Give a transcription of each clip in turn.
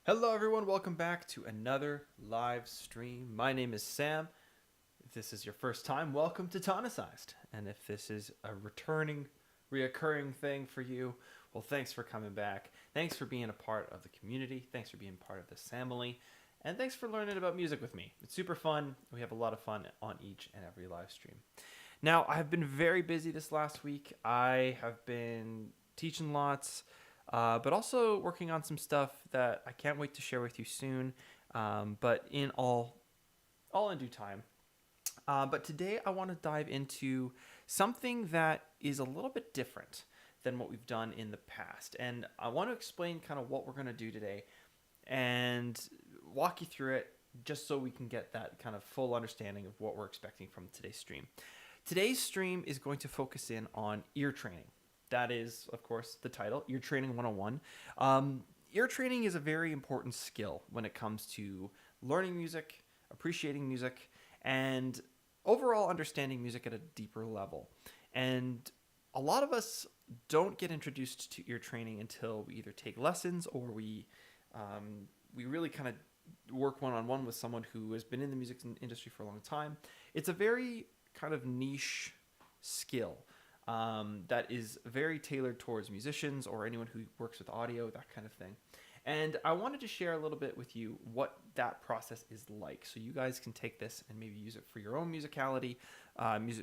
Hello, everyone. Welcome back to another live stream. My name is Sam. If this is your first time, welcome to Tonicized. And if this is a reoccurring thing for you, well, thanks for coming back. Thanks for being a part of the community. Thanks for being part of this family. And thanks for learning about music with me. It's super fun. We have a lot of fun on each and every live stream. Now, I've been very busy this last week. I have been teaching lots. But also working on some stuff that I can't wait to share with you soon. But in all in due time. But today I want to dive into something that is a little bit different than what we've done in the past, and I want to explain kind of what we're going to do today and walk you through it, just so we can get that kind of full understanding of what we're expecting from today's stream. Today's stream is going to focus in on ear training. That is, of course, the title, Ear Training 101. Ear training is a very important skill when it comes to learning music, appreciating music, and overall understanding music at a deeper level. And a lot of us don't get introduced to ear training until we either take lessons or we really kind of work one-on-one with someone who has been in the music industry for a long time. It's a very kind of niche skill. That is very tailored towards musicians or anyone who works with audio, that kind of thing. And I wanted to share a little bit with you what that process is like, so you guys can take this and maybe use it for your own musicality,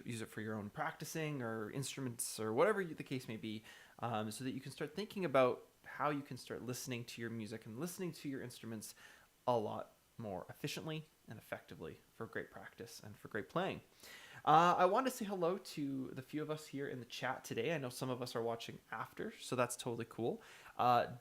use it for your own practicing or instruments or whatever the case may be, so that you can start thinking about how you can start listening to your music and listening to your instruments a lot more efficiently and effectively for great practice and for great playing. I want to say hello to the few of us here in the chat today. I know some of us are watching after, so that's totally cool.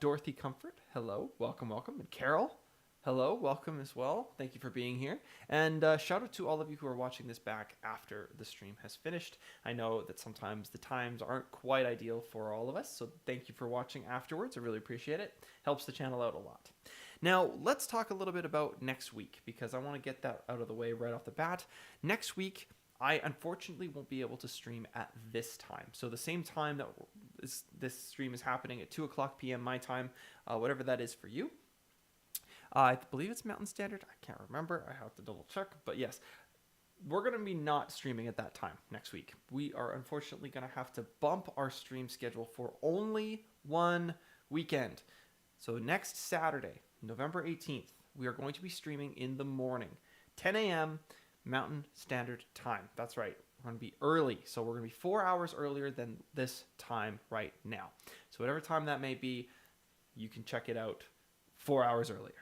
Dorothy Comfort, hello, welcome. And Carol, hello, welcome as well. Thank you for being here. And shout out to all of you who are watching this back after the stream has finished. I know that sometimes the times aren't quite ideal for all of us, so thank you for watching afterwards. I really appreciate it. Helps the channel out a lot. Now, let's talk a little bit about next week, because I want to get that out of the way right off the bat. Next week, I unfortunately won't be able to stream at this time. So the same time that this stream is happening at 2 o'clock p.m. my time, whatever that is for you. I believe it's Mountain Standard. I can't remember. I have to double check. But yes, we're going to be not streaming at that time next week. We are unfortunately going to have to bump our stream schedule for only one weekend. So next Saturday, November 18th, we are going to be streaming in the morning, 10 a.m., Mountain Standard Time. That's right. We're going to be early. So we're going to be 4 hours earlier than this time right now. So whatever time that may be, you can check it out 4 hours earlier.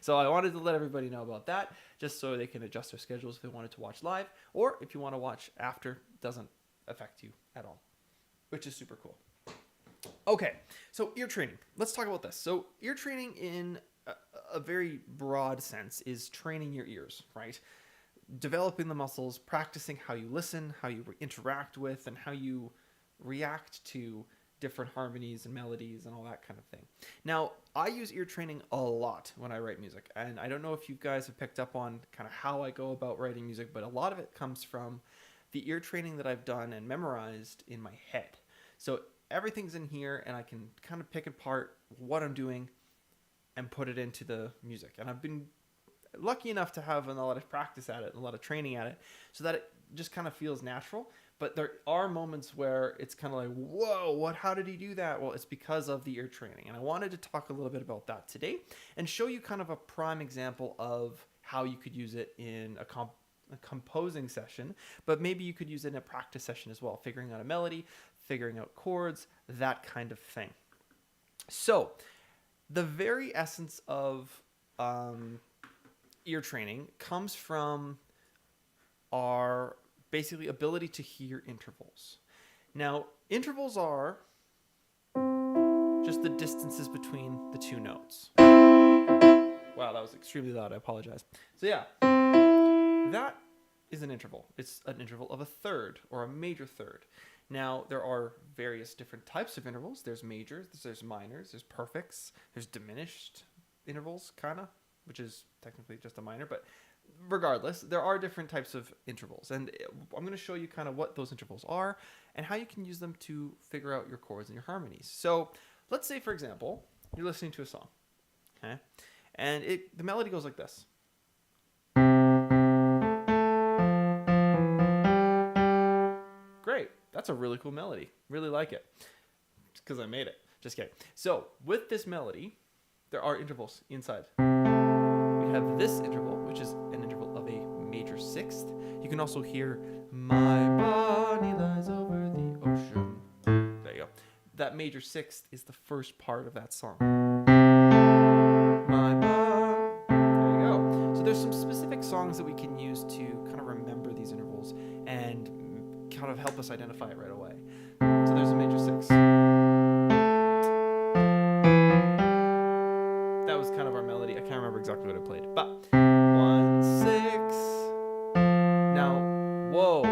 So I wanted to let everybody know about that, just so they can adjust their schedules if they wanted to watch live, or if you want to watch after, doesn't affect you at all, which is super cool. Okay, so ear training. Let's talk about this. So ear training in a very broad sense is training your ears, right? Developing the muscles, practicing how you listen, how you interact with, and how you react to different harmonies and melodies and all that kind of thing. Now, I use ear training a lot when I write music, and I don't know if you guys have picked up on kind of how I go about writing music, but a lot of it comes from the ear training that I've done and memorized in my head. So everything's in here, and I can kind of pick apart what I'm doing and put it into the music. And I've been lucky enough to have a lot of practice at it, a lot of training at it, so that it just kind of feels natural. But there are moments where it's kind of like, whoa, how did he do that? Well, it's because of the ear training. And I wanted to talk a little bit about that today and show you kind of a prime example of how you could use it in a composing session, but maybe you could use it in a practice session as well, figuring out a melody, figuring out chords, that kind of thing. So the very essence of ear training comes from our basically ability to hear intervals. Now, intervals are just the distances between the two notes. Wow, that was extremely loud. I apologize. So yeah, that is an interval. It's an interval of a third or a major third. Now, there are various different types of intervals. There's majors, there's minors, there's perfects, there's diminished intervals, kind of, which is technically just a minor. But regardless, there are different types of intervals. And I'm going to show you kind of what those intervals are and how you can use them to figure out your chords and your harmonies. So let's say, for example, you're listening to a song. Okay, and the melody goes like this. Great, that's a really cool melody. Really like it. Because I made it. Just kidding. So with this melody, there are intervals inside. We have this interval, which is an interval of a major sixth. You can also hear my body lies over the ocean. There you go. That major sixth is the first part of that song. My body. There you go. So there's some specific songs that we can use to kind of remember these intervals and kind of help us identify it right away. So there's a major sixth. That was kind of our melody. I can't remember exactly what I played, but 1, 6. Now, whoa,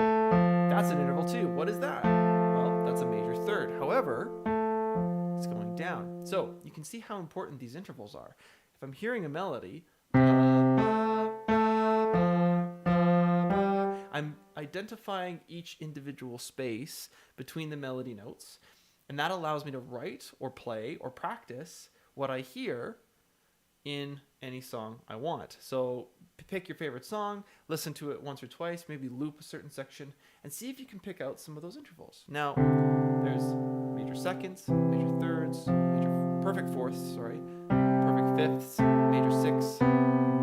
that's an interval too. What is that? Well, that's a major third. However, it's going down. So you can see how important these intervals are. If I'm hearing a melody, I'm identifying each individual space between the melody notes, and that allows me to write or play or practice what I hear in any song I want. So pick your favorite song, listen to it once or twice, maybe loop a certain section, and see if you can pick out some of those intervals. Now, there's major seconds, major thirds, major perfect fourths, perfect fifths, major sixths,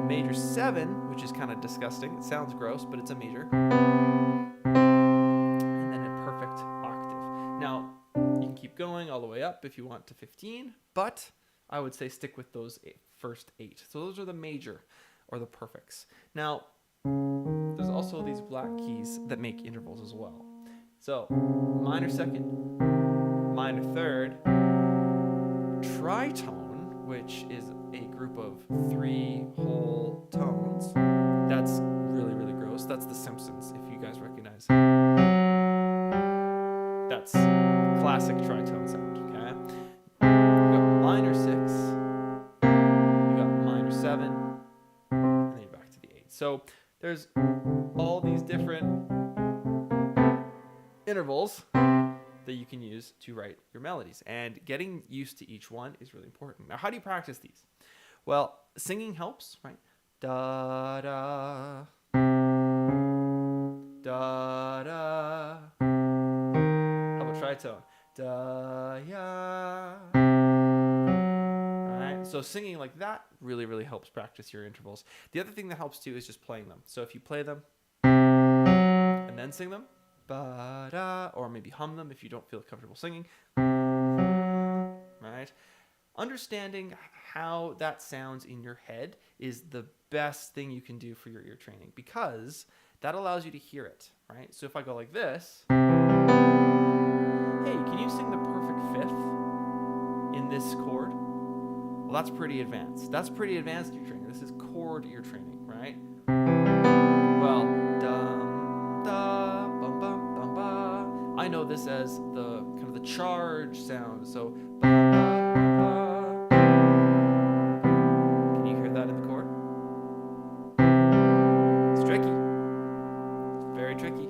major 7, which is kind of disgusting. It sounds gross, but it's a major. And then a perfect octave. Now, you can keep going all the way up if you want to 15, but I would say stick with those first 8. So those are the major or the perfects. Now, there's also these black keys that make intervals as well. So minor second, minor third, tritone, which is a group of 3 whole tones. That's really, really gross. That's The Simpsons, if you guys recognize. That's classic tritone sound, okay? You got minor 6, you got minor 7, and then you're back to the 8. So there's all these different intervals that you can use to write your melodies, and getting used to each one is really important. Now, how do you practice these? Well, singing helps, right? Da da da da. How about tritone? Da ya. All right. So singing like that really, really helps practice your intervals. The other thing that helps too is just playing them. So if you play them and then sing them, ba-da, or maybe hum them if you don't feel comfortable singing. Right? Understanding how that sounds in your head is the best thing you can do for your ear training, because that allows you to hear it, right? So if I go like this, hey, can you sing the perfect fifth in this chord? Well, that's pretty advanced. That's pretty advanced ear training. This is chord ear training, right? Well, dum, da, bum, bum, bum, ba. I know this as the kind of the charge sound. So, ba, ba, ba, ba. Can you hear that in the chord? It's tricky. It's very tricky.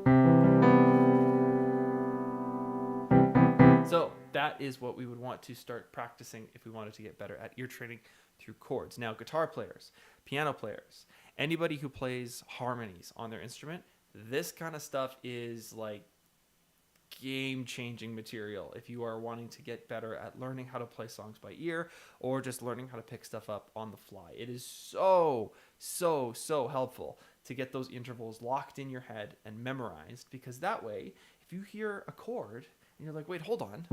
So that is what we would want to start practicing if we wanted to get better at ear training through chords. Now, guitar players, piano players, anybody who plays harmonies on their instrument, this kind of stuff is like game-changing material if you are wanting to get better at learning how to play songs by ear or just learning how to pick stuff up on the fly. It is so helpful to get those intervals locked in your head and memorized, because that way, if you hear a chord and you're like, wait, hold on,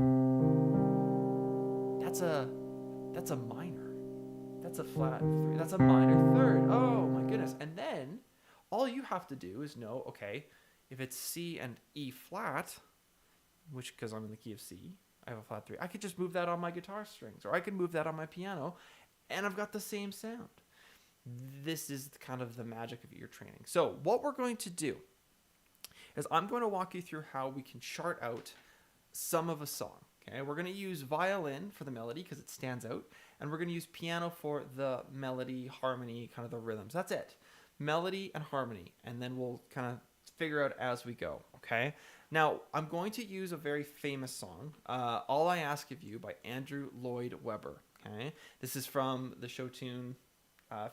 that's a minor. That's a flat 3. That's a minor third. Oh my goodness. And then all you have to do is know, okay, if it's C and E flat, which, because I'm in the key of C, I have a flat 3, I could just move that on my guitar strings, or I could move that on my piano, and I've got the same sound. This is kind of the magic of ear training. So what we're going to do is I'm going to walk you through how we can chart out some of a song. Okay, we're going to use violin for the melody because it stands out, and we're going to use piano for the melody, harmony, kind of the rhythms. That's it. Melody and harmony, and then we'll kind of figure out as we go, okay? Now, I'm going to use a very famous song, All I Ask of You by Andrew Lloyd Webber. Okay, this is from the show tune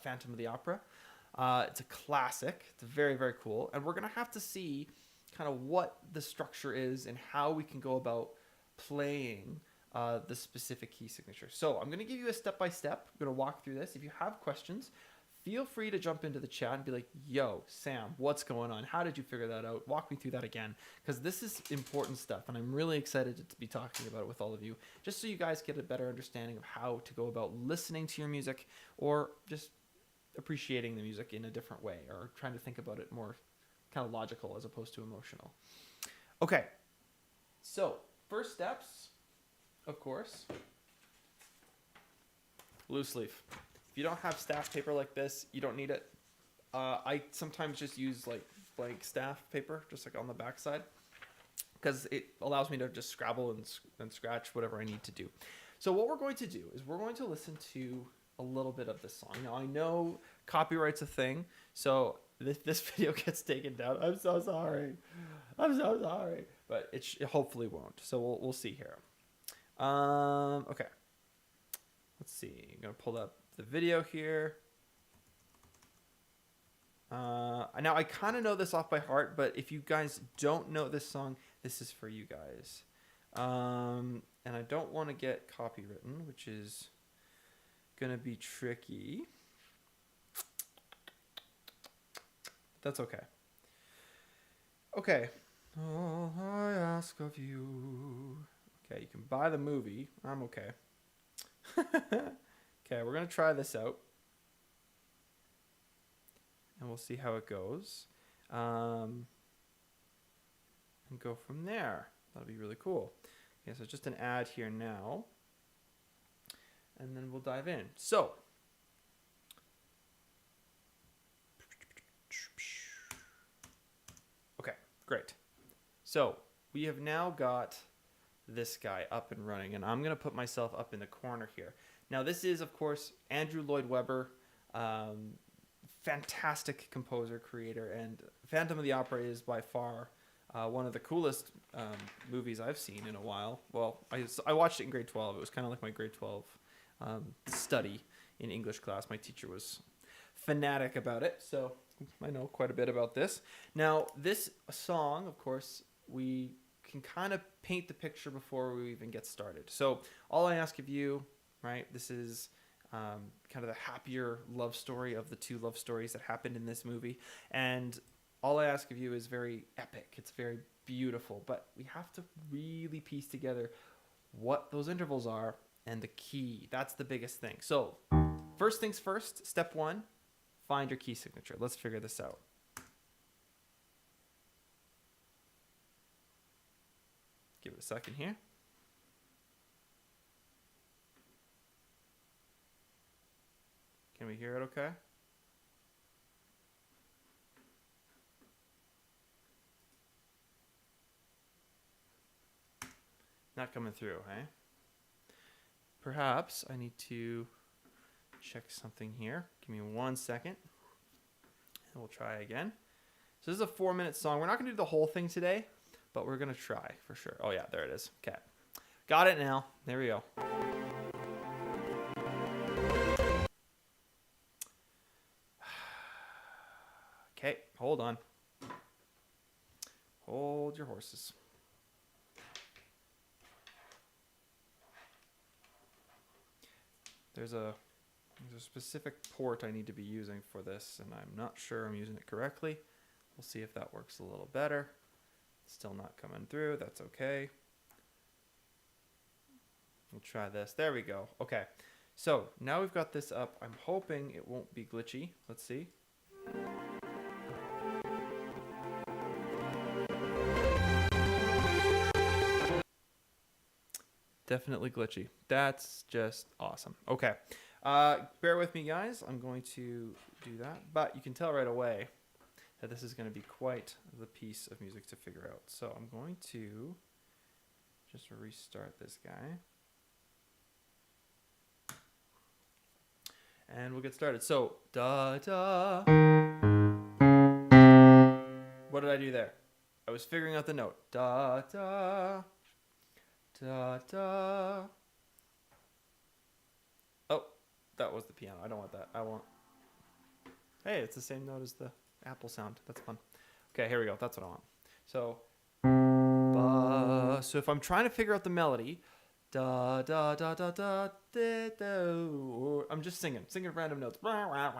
Phantom of the Opera. It's a classic. It's very, very cool. And we're going to have to see kind of what the structure is and how we can go about playing the specific key signature. So I'm going to give you a step-by-step. I'm going to walk through this. If you have questions, feel free to jump into the chat and be like, yo, Sam, what's going on? How did you figure that out? Walk me through that again, because this is important stuff, and I'm really excited to be talking about it with all of you, just so you guys get a better understanding of how to go about listening to your music or just appreciating the music in a different way, or trying to think about it more kind of logical as opposed to emotional. Okay, so first steps, of course, loose leaf. If you don't have staff paper like this, you don't need it. I sometimes just use like blank staff paper, just like on the back side, because it allows me to just scrabble and scratch whatever I need to do. So what we're going to do is we're going to listen to a little bit of this song. Now, I know copyright's a thing, so if this video gets taken down, I'm so sorry. I'm so sorry. But it hopefully won't. So we'll see here. Okay. Let's see. I'm going to pull up the video here. Now, I kind of know this off by heart, but if you guys don't know this song, this is for you guys. And I don't want to get copywritten, which is going to be tricky. That's okay. Okay. All I ask of you. Okay, you can buy the movie. I'm okay. Okay, we're going to try this out. And we'll see how it goes. And go from there. That'll be really cool. Okay, so just an ad here now. And then we'll dive in. So, okay, great. So, we have now got this guy up and running, and I'm going to put myself up in the corner here. Now, this is, of course, Andrew Lloyd Webber, fantastic composer, creator, and Phantom of the Opera is by far one of the coolest movies I've seen in a while. Well, I watched it in grade 12. It was kind of like my grade 12 study in English class. My teacher was fanatic about it, so I know quite a bit about this. Now, this song, of course, we can kind of paint the picture before we even get started. So all I ask of you, right, this is kind of the happier love story of the two love stories that happened in this movie. And all I ask of you is very epic. It's very beautiful, but we have to really piece together what those intervals are and the key. That's the biggest thing. So first things first, step one, find your key signature. Let's figure this out. Give it a second here. Can we hear it okay? Not coming through, eh? Perhaps I need to check something here. Give me 1 second. And we'll try again. So this is a 4-minute song. We're not going to do the whole thing today, but we're going to try for sure. Oh, yeah, there it is. Okay. Got it now. There we go. Okay, hold on. Hold your horses. There's a specific port I need to be using for this, and I'm not sure I'm using it correctly. We'll see if that works a little better. Still not coming through. That's okay. We'll try this. There we go. Okay. So now we've got this up. I'm hoping it won't be glitchy. Let's see. Definitely glitchy. That's just awesome. Okay. Bear with me, guys. I'm going to do that. But you can tell right away that this is going to be quite the piece of music to figure out. So I'm going to just restart this guy. And we'll get started. So, da da. What did I do there? I was figuring out the note. Da da. Da da. That was the piano. I don't want that. I want... Hey, it's the same note as the Apple sound. That's fun. Okay, here we go. That's what I want. So, so if I'm trying to figure out the melody, da da da da da da da, I'm just singing random notes. And I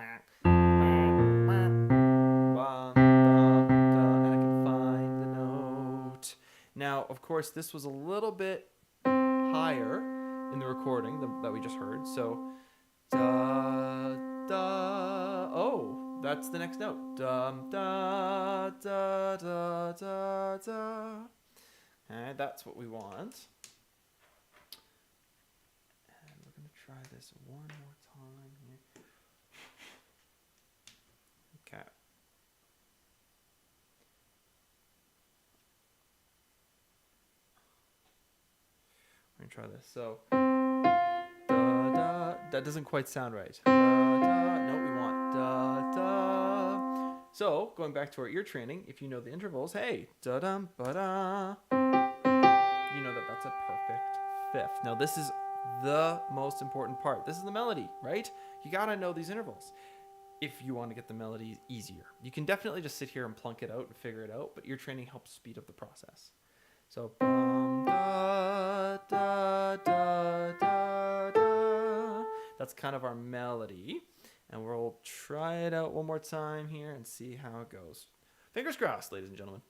can find the note. Now, of course, this was a little bit higher in the recording that we just heard. So, da da. Oh, that's the next note. Da da da da da da. And that's what we want. And we're gonna try this one more time here. Okay. We're gonna try this. So, da da. That doesn't quite sound right. Da da. No, we want da da. So, going back to our ear training, if you know the intervals, hey, da dum ba da. You know that that's a perfect fifth. Now, this is the most important part. This is the melody, right? You gotta know these intervals if you want to get the melody easier. You can definitely just sit here and plunk it out and figure it out, but ear training helps speed up the process. So, bum, da, da, da, da, da. That's kind of our melody. And we'll try it out one more time here and see how it goes. Fingers crossed, ladies and gentlemen.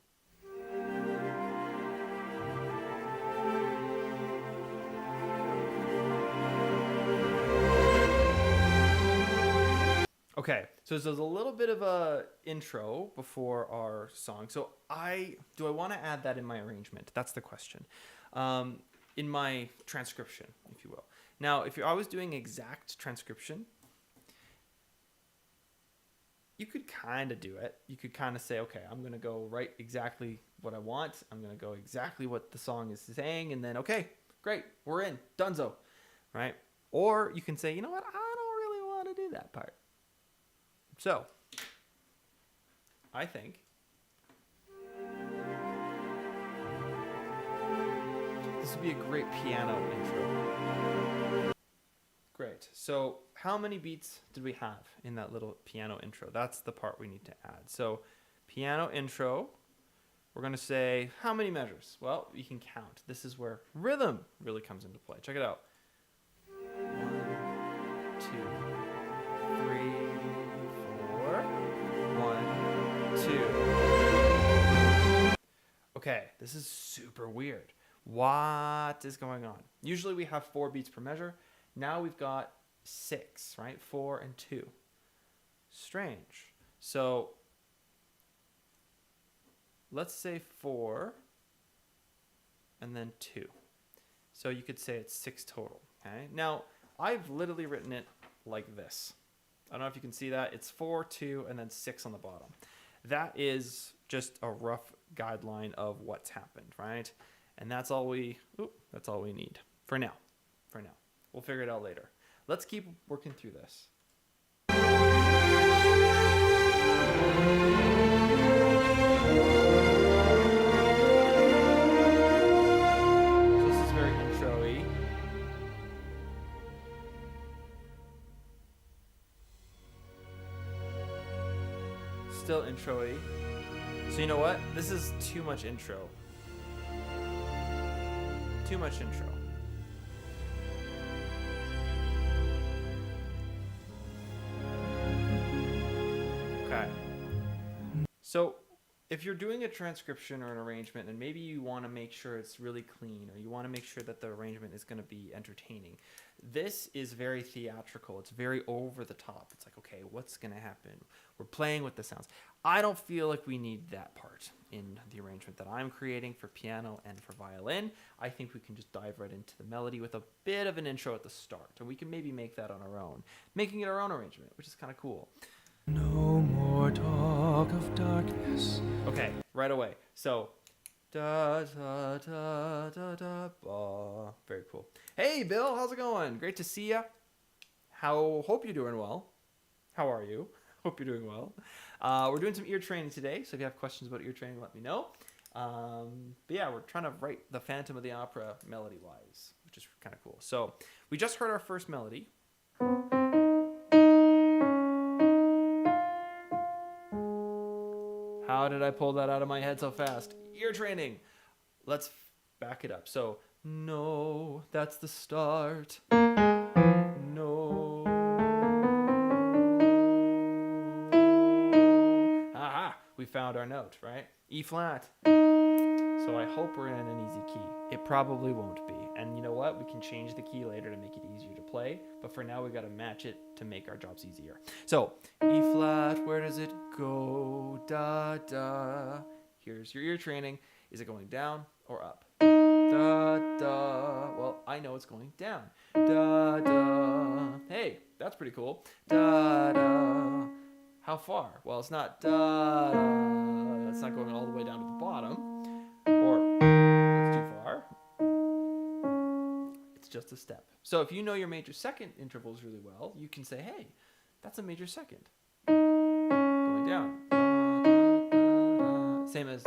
Okay, so there's a little bit of a intro before our song. So do I want to add that in my arrangement? That's the question. In my transcription, if you will. Now, if I was doing exact transcription, you could kind of do it. You could kind of say, okay, I'm going to go write exactly what I want. I'm going to go exactly what the song is saying. And then, okay, great, we're in. Dunzo, right? Or you can say, you know what? I don't really want to do that part. So, I think this would be a great piano intro. Great. So, how many beats did we have in that little piano intro? That's the part we need to add. So, piano intro, we're going to say how many measures? Well, you can count. This is where rhythm really comes into play. Check it out. 1, 2, 3, 4. 1, 2. Okay, this is super weird. What is going on? Usually we have 4 beats per measure. Now we've got 6, right? 4 and 2. Strange. So let's say 4 and then 2. So you could say it's 6 total. Okay. Now I've literally written it like this. I don't know if you can see that. It's 4, 2, and then 6 on the bottom. That is just a rough guideline of what's happened, right? And that's all we need for now. We'll figure it out later. Let's keep working through this. So this is very intro-y. Still intro-y. So you know what? This is too much intro. Too much intro. Okay. So if you're doing a transcription or an arrangement and maybe you want to make sure it's really clean or you want to make sure that the arrangement is going to be entertaining, this is very theatrical. It's very over the top. It's like, okay, what's going to happen? We're playing with the sounds. I don't feel like we need that part in the arrangement that I'm creating for piano and for violin. I think we can just dive right into the melody with a bit of an intro at the start. And we can maybe make that on our own, making it our own arrangement, which is kind of cool. No more talk of darkness. Okay, right away. So, da da da da da ba. Very cool. Hey, Bill, how's it going? Great to see ya. Hope you're doing well. How are you? Hope you're doing well. We're doing some ear training today, so if you have questions about ear training, let me know. But yeah, we're trying to write the Phantom of the Opera melody-wise, which is kind of cool. So, we just heard our first melody. How did I pull that out of my head so fast? Ear training. Let's back it up. So, no, that's the start. No. Aha, we found our note, right? E flat. So I hope we're in an easy key. It probably won't be. And you know what? We can change the key later to make it easier to play. But for now, we got to match it to make our jobs easier. So E flat, where does it go? Da, da. Here's your ear training. Is it going down or up? Da, da. Well, I know it's going down. Da, da. Hey, that's pretty cool. Da, da. How far? Well, it's not da, da. It's not going all the way down to the bottom. Or that's too far. It's just a step. So if you know your major second intervals really well, you can say, hey, that's a major second. Going down. Same as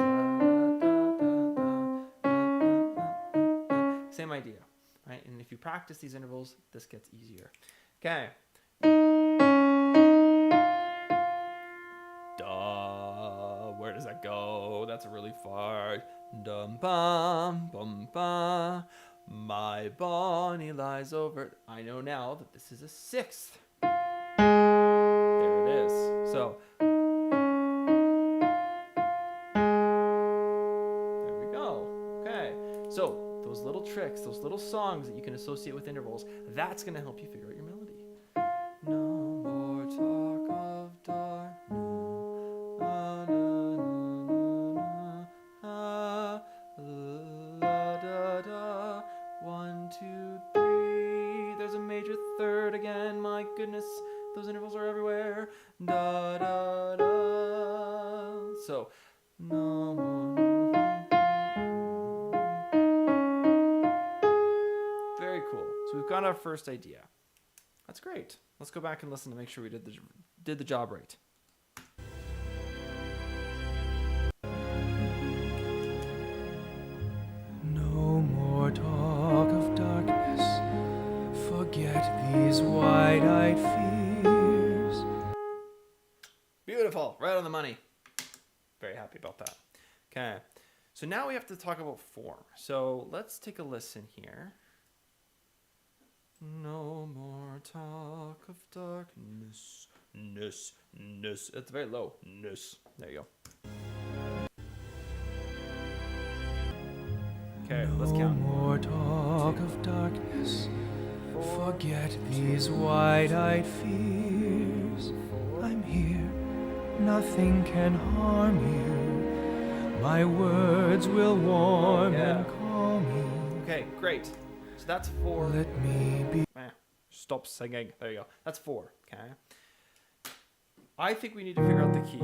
same idea, right? And if you practice these intervals, this gets easier. Okay. Da, where does that go? That's really far. Dum bum bum ba. My Bonnie lies over. I know now that this is a sixth. There it is. So there we go. Okay. So those little tricks, those little songs that you can associate with intervals, that's going to help you figure out your melody. No more talk of darkness. One, two, three. There's a major third again. My goodness, those intervals are everywhere. Da da da. So, no more. Very cool. So we've got our first idea. That's great. Let's go back and listen to make sure we did the job right. No more talk of darkness. Forget these wide-eyed fears. Beautiful. Right on the money. Very happy about that. Okay. So now we have to talk about form. So let's take a listen here. No more talk of darkness. Ness. It's very low. Ness. There you go. Okay, let's count. No more talk of darkness. Forget these wide-eyed fears. I'm here. Nothing can harm you. My words will warm and calm you. Okay, great. So that's 4. Let me be. Stop singing. There you go. That's 4. Okay. I think we need to figure out the key.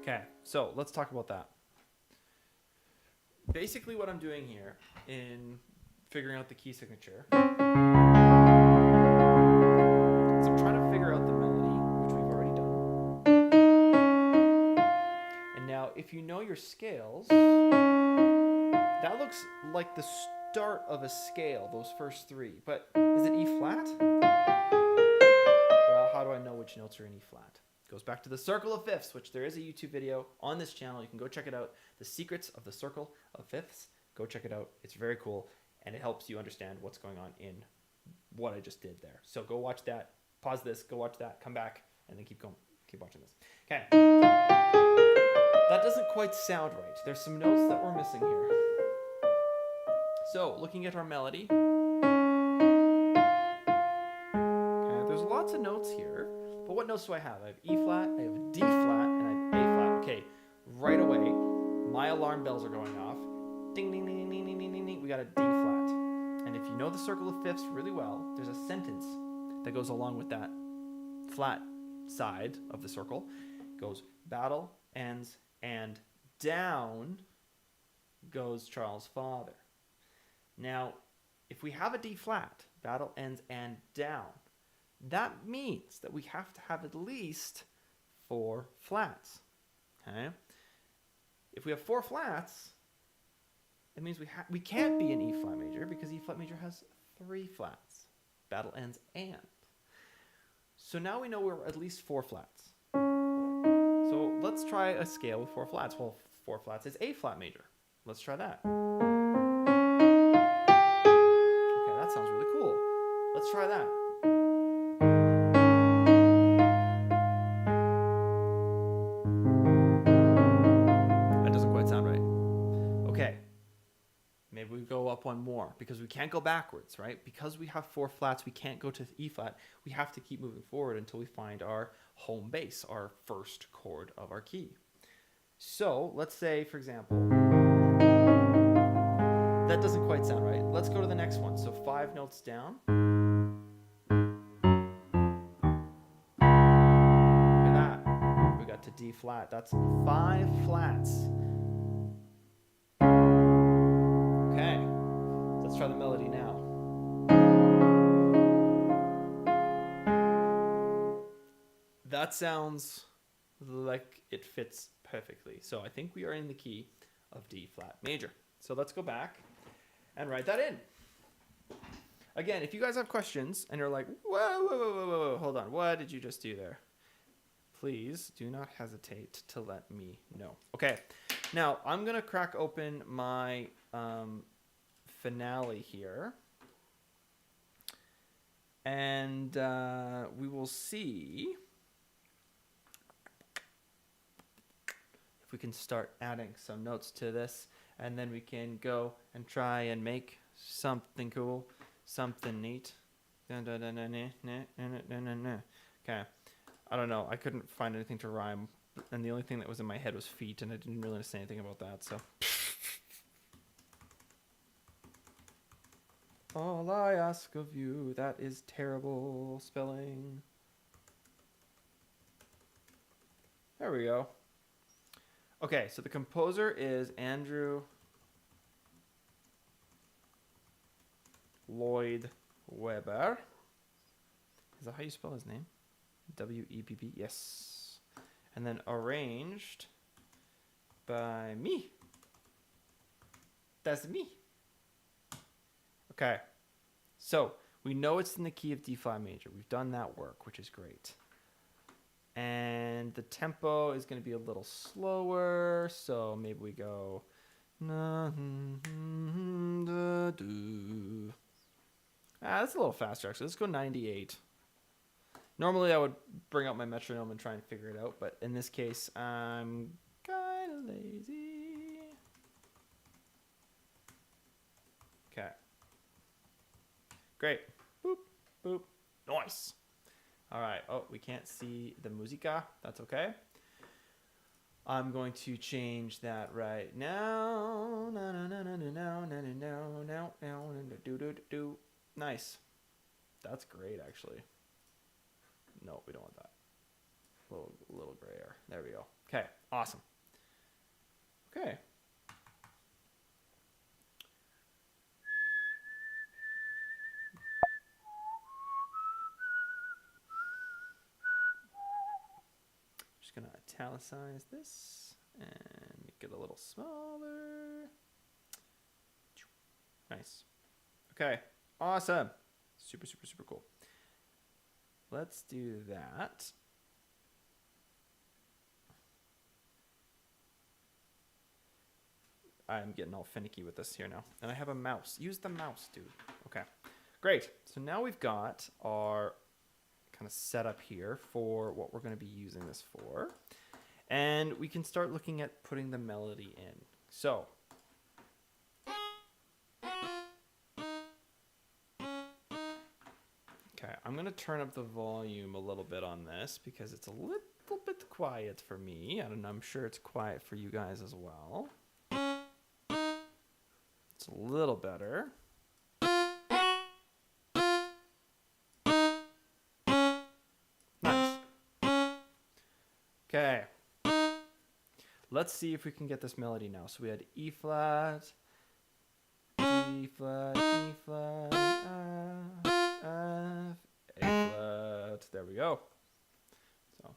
Okay, so let's talk about that. Basically what I'm doing here in figuring out the key signature is I'm trying to figure out the melody, which we've already done. And now if you know your scales, that looks like the start of a scale, those first 3. But is it E flat? Well, how do I know which notes are in E flat? Goes back to the circle of fifths, which there is a YouTube video on this channel. You can go check it out. The Secrets of the Circle of Fifths. Go check it out. It's very cool, and it helps you understand what's going on in what I just did there. So go watch that. Pause this. Go watch that. Come back, and then keep going. Keep watching this. Okay. That doesn't quite sound right. There's some notes that we're missing here. So, looking at our melody. Okay, there's lots of notes here. But what notes do I have? I have E flat, I have D flat, and I have A flat. Okay, right away, my alarm bells are going off. Ding, ding, ding, ding, ding, ding, ding, ding. We got a D flat. And if you know the circle of fifths really well, there's a sentence that goes along with that flat side of the circle. It goes battle ends and down goes Charles' father. Now, if we have a D flat, battle ends and down, that means that we have to have at least 4 flats. Okay? If we have 4 flats, it means we can't be an E flat major because E flat major has 3 flats. Battle ends and. So now we know we're at least 4 flats. So let's try a scale with 4 flats. Well, 4 flats is A flat major. Let's try that. Okay, that sounds really cool. Let's try that. That doesn't quite sound right. Okay. Maybe we go up one more because we can't go backwards, right? Because we have 4 flats, we can't go to E flat. We have to keep moving forward until we find our home base, our first chord of our key. So let's say, for example, that doesn't quite sound right. Let's go to the next one. So 5 notes down. Look at that. We got to D flat. That's 5 flats. Okay. Let's try the melody now. That sounds like it fits perfectly. So I think we are in the key of D flat major. So let's go back and write that in. Again, if you guys have questions and you're like, whoa, hold on, what did you just do there? Please do not hesitate to let me know. Okay, now I'm gonna crack open my finale here, and we will see if we can start adding some notes to this, and then we can go and try and make something cool, something neat. Okay, I don't know, I couldn't find anything to rhyme, and the only thing that was in my head was feet, and I didn't really say anything about that, so all I ask of you, that is terrible spelling. There we go. Okay, so the composer is Andrew Lloyd Webber. Is that how you spell his name? W-E-B-B, yes. And then arranged by me. That's me. Okay, so we know it's in the key of D flat major. We've done that work, which is great. And the tempo is going to be a little slower, so maybe we go. That's a little faster, actually. Let's go 98. Normally, I would bring out my metronome and try and figure it out, but in this case, I'm kind of lazy. Okay. Great. Boop, boop. Nice. All right. Oh, we can't see the musica. That's okay. I'm going to change that right now. Nice. That's great, actually. No, we don't want that. Little gray air. There we go. Okay. Awesome. Okay. Just gonna italicize this and make it a little smaller. Nice. Okay. Awesome. Super, super, super cool. Let's do that. I'm getting all finicky with this here now. And I have a mouse. Use the mouse, dude. Okay. Great. So now we've got our kind of setup here for what we're going to be using this for. And we can start looking at putting the melody in. So okay, I'm going to turn up the volume a little bit on this because it's a little bit quiet for me. And I'm sure it's quiet for you guys as well. It's a little better. Nice. Okay. Let's see if we can get this melody now. So we had E flat, D flat, E flat, F, A flat. There we go. So,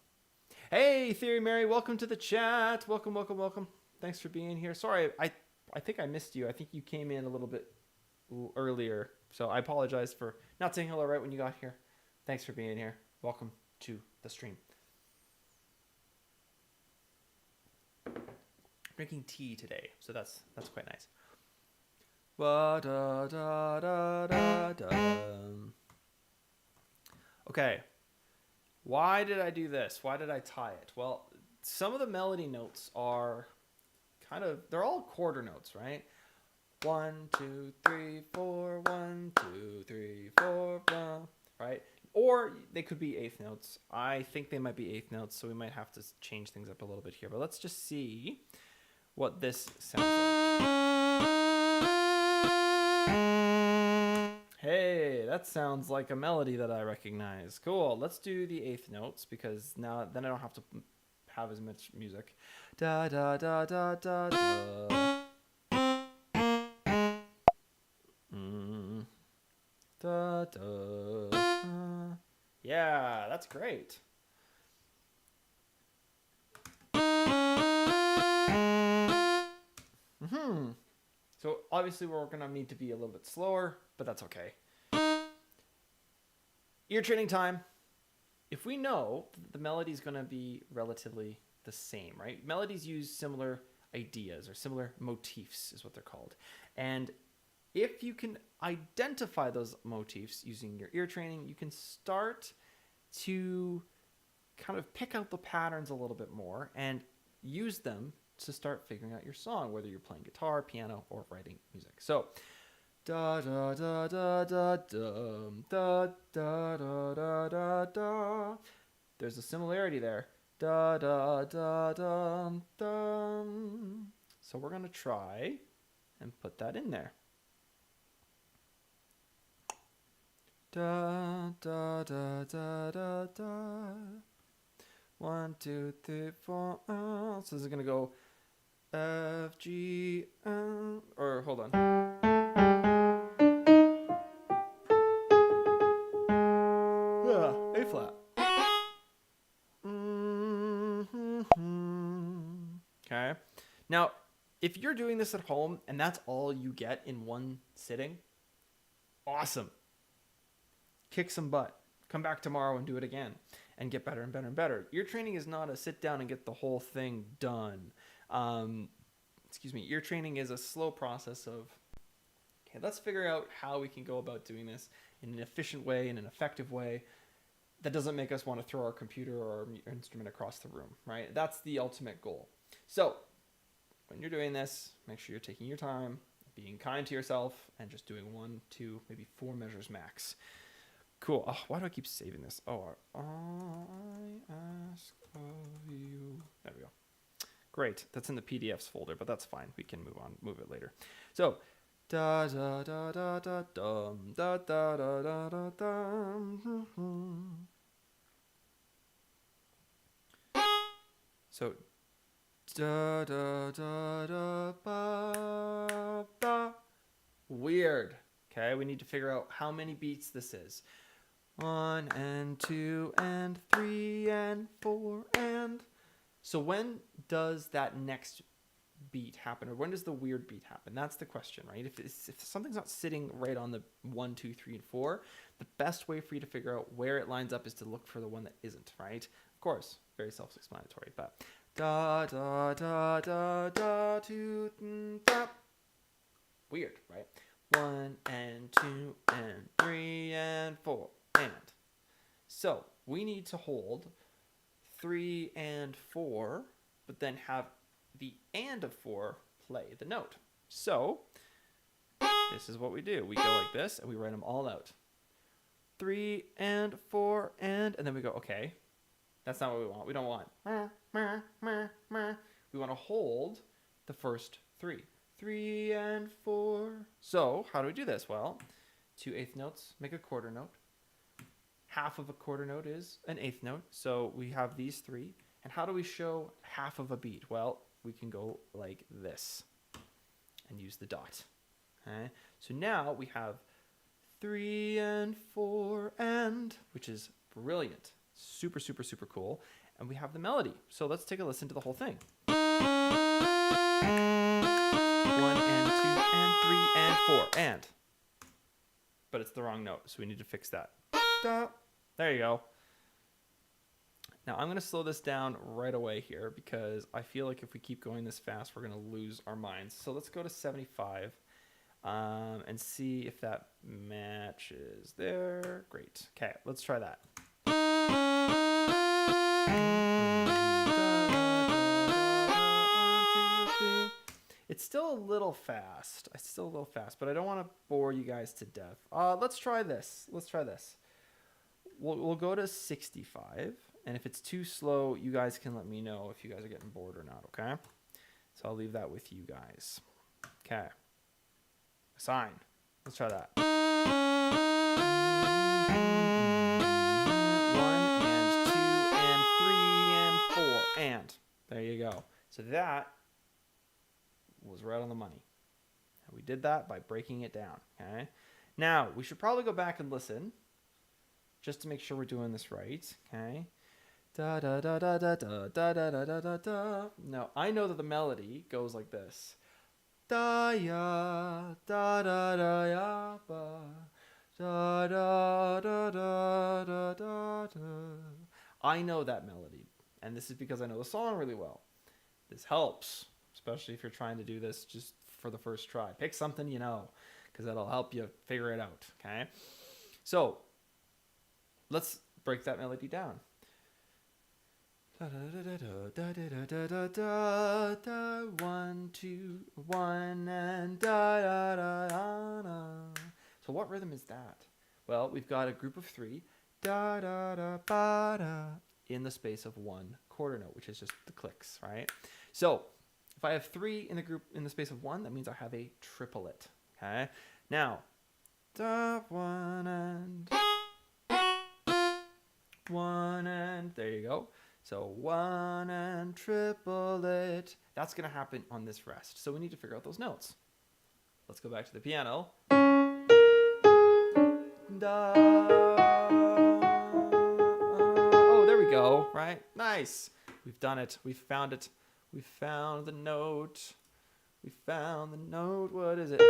hey, Theory Mary, welcome to the chat. Welcome, welcome, welcome. Thanks for being here. Sorry, I think I missed you. I think you came in a little bit earlier So I apologize for not saying hello right when you got here. Thanks for being here. Welcome to the stream. Drinking tea today, so that's quite nice. Okay, why did I do this? Why did I tie it? Well, some of the melody notes are they're all quarter notes, right? 1, 2, 3, 4, 1, 2, 3, 4, 1, right? Or they could be eighth notes. I think they might be eighth notes, so we might have to change things up a little bit here. But let's just see what this sounds like. Hey, that sounds like a melody that I recognize. Cool. Let's do the eighth notes because then I don't have to have as much music. Da da da da da da. Da da. Yeah, that's great. So obviously we're going to need to be a little bit slower, but that's okay. Ear training time. If we know the melody is going to be relatively the same, right? Melodies use similar ideas or similar motifs is what they're called. And if you can identify those motifs using your ear training, you can start to kind of pick out the patterns a little bit more and use them to start figuring out your song, whether you're playing guitar, piano, or writing music. So, da da da da da da da da da da da. There's a similarity there. Da da da da da. So we're gonna try and put that in there. Da da da da da da. 1, 2, 3, 4. So this is gonna go F, G, or hold on. A flat. Okay. Now, if you're doing this at home and that's all you get in one sitting, awesome. Kick some butt. Come back tomorrow and do it again and get better and better and better. Ear training is not a sit down and get the whole thing done. Ear training is a slow process of, okay, let's figure out how we can go about doing this in an efficient way, in an effective way that doesn't make us want to throw our computer or our instrument across the room, right? That's the ultimate goal. So when you're doing this, make sure you're taking your time, being kind to yourself, and just doing 1, 2, maybe 4 measures max. Cool. Oh, why do I keep saving this? Oh, I ask of you. There we go. Great. That's in the PDFs folder, but that's fine. We can move it later. So, da da da da da dum da da da da da dum. So, da da da da ba ba. Weird. Okay, we need to figure out how many beats this is. 1 and 2 and 3 and 4 and... So when does that next beat happen? Or when does the weird beat happen? That's the question, right? If something's not sitting right on the 1, 2, 3, and 4, the best way for you to figure out where it lines up is to look for the one that isn't, right? Of course, very self-explanatory, but... Da, da, da, da, da, 2, da. Weird, right? 1 and 2 and 3 and 4 and. So we need to hold 3 and 4, but then have the and of 4 play the note. So this is what we do. We go like this and we write them all out. 3 and 4 and then we go, okay, that's not what we want. We don't want. We want to hold the first 3. 3 and 4. So how do we do this? Well, 2 eighth notes make a quarter note. Half of a quarter note is an eighth note. So we have these 3. And how do we show half of a beat? Well, we can go like this and use the dot. Okay. So now we have 3 and 4 and, which is brilliant. Super, super, super cool. And we have the melody. So let's take a listen to the whole thing. 1 and 2 and 3 and 4 and. but it's the wrong note, so we need to fix that. Da. There you go. Now I'm going to slow this down right away here because I feel like if we keep going this fast, we're going to lose our minds. So let's go to 75 and see if that matches there. Great. Okay, let's try that. It's still a little fast. But I don't want to bore you guys to death. Let's try this. We'll go to 65, and if it's too slow, you guys can let me know if you guys are getting bored or not, okay? So I'll leave that with you guys. Okay. Assign. Let's try that. 1 and 2 and 3 and 4 and there you go. So that was right on the money. We did that by breaking it down, okay? Now, we should probably go back and listen just to make sure we're doing this right, okay? Da da da da da da da da da da da da. Now, I know that the melody goes like this. Da ya da da da ya ba da da da da da da da. I know that melody, and this is because I know the song really well. This helps, especially if you're trying to do this just for the first try. Pick something you know, because that'll help you figure it out, okay? So, let's break that melody down. Da da da da da da da da da. 1 2 1 and da da da da da. So what rhythm is that? Well, we've got a group of 3 da da da ba da in the space of 1 quarter note, which is just the clicks, right? So if I have 3 in the group in the space of 1, that means I have a triplet. Okay. Now, da 1 and there you go. So 1 and triplet. That's going to happen on this rest. So we need to figure out those notes. Let's go back to the piano. Da. Oh, there we go. Right? Nice. We've done it. We've found it. We found the note. What is it?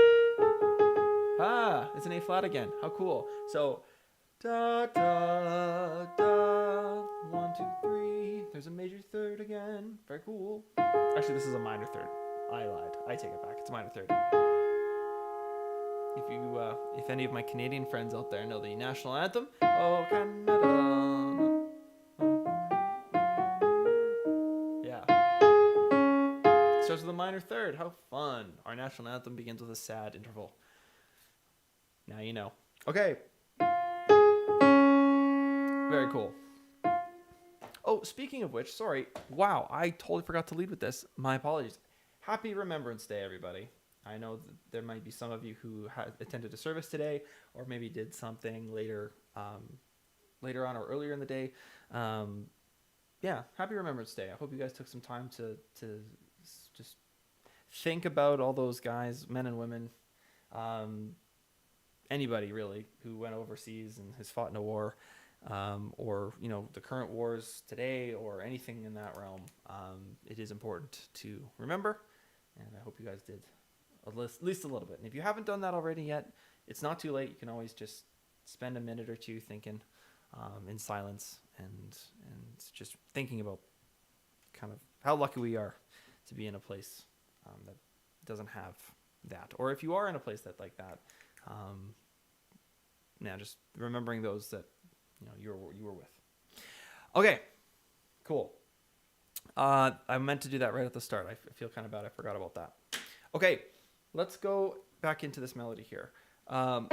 Ah, it's an A flat again. How cool. So, da, da, da. 1, 2, 3. There's a major third again. Very cool. Actually, this is a minor third. I lied. I take it back. It's a minor third. If any of my Canadian friends out there know the national anthem, oh Canada. Yeah. Starts with a minor third. How fun. Our national anthem begins with a sad interval. Now you know. Okay. Very cool. Oh, speaking of which, sorry. Wow, I totally forgot to lead with this. My apologies. Happy Remembrance Day, everybody. I know that there might be some of you who attended a service today or maybe did something later on or earlier in the day. Yeah, happy Remembrance Day. I hope you guys took some time to just think about all those guys, men and women, anybody really who went overseas and has fought in a war, or the current wars today or anything in that realm. It is important to remember, and I hope you guys did at least a little bit. And if you haven't done that already yet, it's not too late. You can always just spend a minute or two thinking in silence and just thinking about kind of how lucky we are to be in a place that doesn't have that. Or if you are in a place that like that, now just remembering those that you were with. Okay, cool. I meant to do that right at the start. I feel kind of bad. I forgot about that. Okay, let's go back into this melody here. Okay,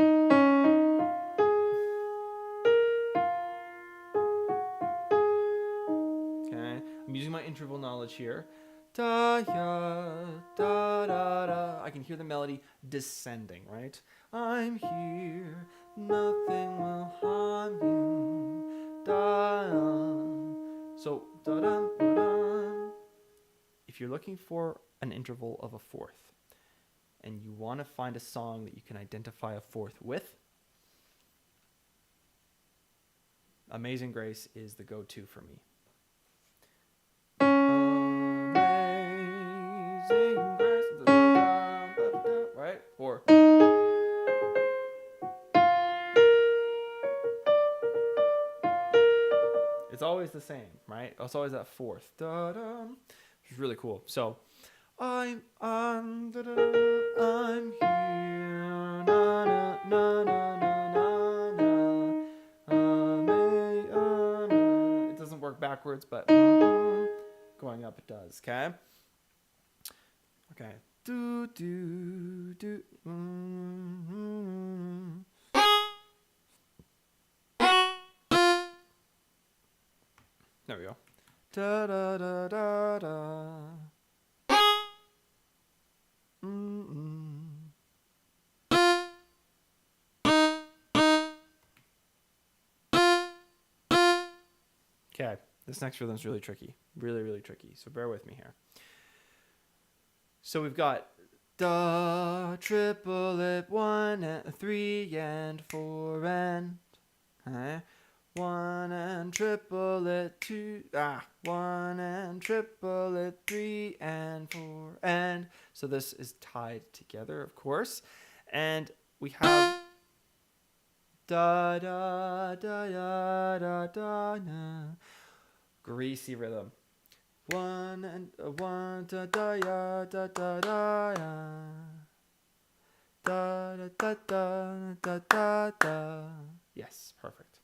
I'm using my interval knowledge here. Da ya da da da. I can hear the melody descending, right? I'm here, nothing will harm you. Da. So da da da. If you're looking for an interval of a fourth, and you want to find a song that you can identify a fourth with, Amazing Grace is the go-to for me. Amazing Grace, right? Or always the same, right? It's always that fourth. Da-da, which is really cool. So, I'm here. Na, na, na, na, na, na, na. It doesn't work backwards, but going up it does. Okay. Okay. Do do do. There we go. Da da da da da. Okay, this next rhythm is really tricky. Really, really tricky. So bear with me here. So we've got da, triplet, 1 and 3 and 4 and 1 and triplet 2, 1 and triplet 3 and 4 and. So this is tied together, of course. And we have da da da da da da da. Greasy rhythm. 1 and 1 da da ya da da da ya. Da da da da da da da. Yes, perfect.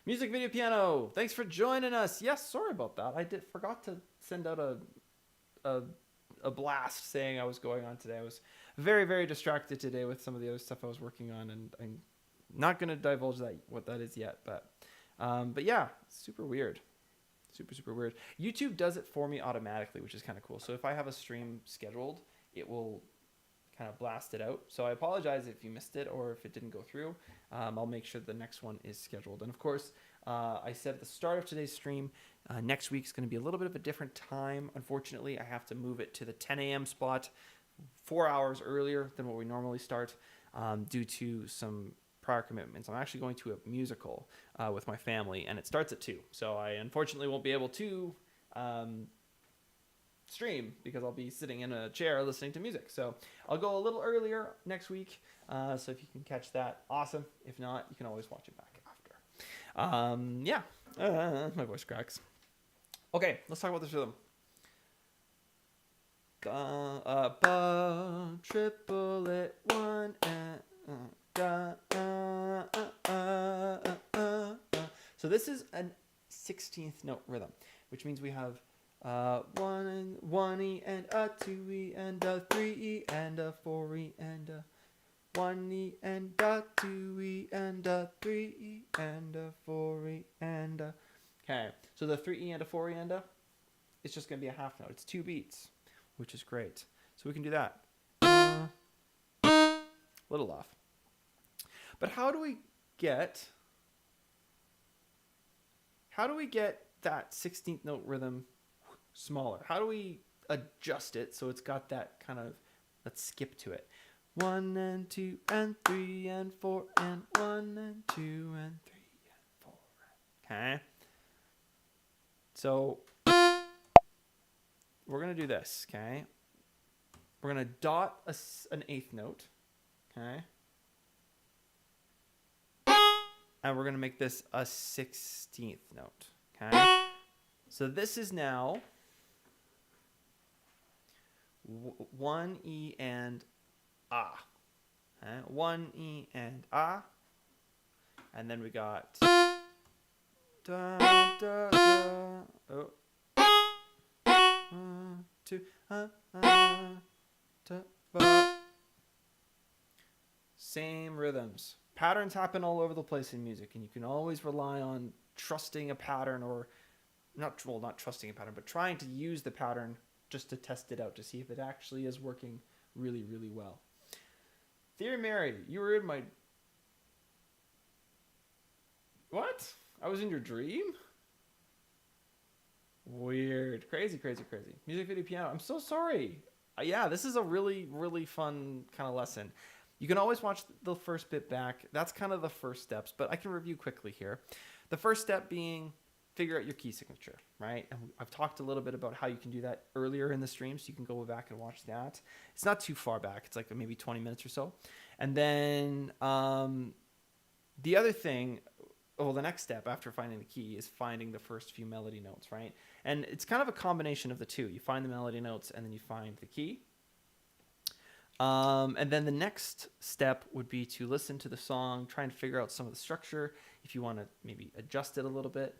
Music video piano. Thanks for joining us. Yes, sorry about that. I forgot to send out a blast saying I was going on today. I was very, very distracted today with some of the other stuff I was working on, and I'm not going to divulge what that is yet. But yeah, super weird. Super weird. YouTube does it for me automatically, which is kind of cool. So if I have a stream scheduled, it will kind of blast it out. So I apologize if you missed it or if it didn't go through. I'll make sure the next one is scheduled. And of course, I said at the start of today's stream, next week's going to be a little bit of a different time. Unfortunately, I have to move it to the 10 a.m. spot 4 hours earlier than what we normally start due to some prior commitments. I'm actually going to a musical with my family, and it starts at 2. So I unfortunately won't be able to stream because I'll be sitting in a chair listening to music. So I'll go a little earlier next week. So if you can catch that, awesome. If not, you can always watch it back after. Yeah, my voice cracks. Okay, let's talk about this rhythm. Triplet 1 and so this is a 16th note rhythm, which means we have 1 and 1E and a 2E and a 3E and a 4E and a 1E and a 2E and a 3E and a 4E and a. Okay, so the 3E and a 4E and a, it's just going to be a half note. It's 2 beats, which is great. So we can do that. Little off. But how do we get that 16th note rhythm smaller? How do we adjust it so it's got that kind of, let's skip to it. 1 and 2 and 3 and 4 and 1 and 2 and 3 and 4. Okay. So we're going to do this, okay? We're going to dot an 8th note, okay? And we're going to make this a 16th note, okay? So this is now 1E and ah. Okay? 1E and ah. And then we got da, da, da, oh. 2 da, same rhythms. Patterns happen all over the place in music, and you can always rely on trusting a pattern, or not trusting a pattern, but trying to use the pattern just to test it out to see if it actually is working really, really well. Dear Mary, you were in my... What? I was in your dream? Weird. Crazy. Music video piano. I'm so sorry. Yeah, this is a really, really fun kind of lesson. You can always watch the first bit back. That's kind of the first steps, but I can review quickly here. The first step being figure out your key signature, right? And I've talked a little bit about how you can do that earlier in the stream, so you can go back and watch that. It's not too far back. It's like maybe 20 minutes or so. And then the other thing well, the next step after finding the key is finding the first few melody notes, right? And it's kind of a combination of the two. You find the melody notes and then you find the key. And then the next step would be to listen to the song, try and figure out some of the structure, if you want to maybe adjust it a little bit.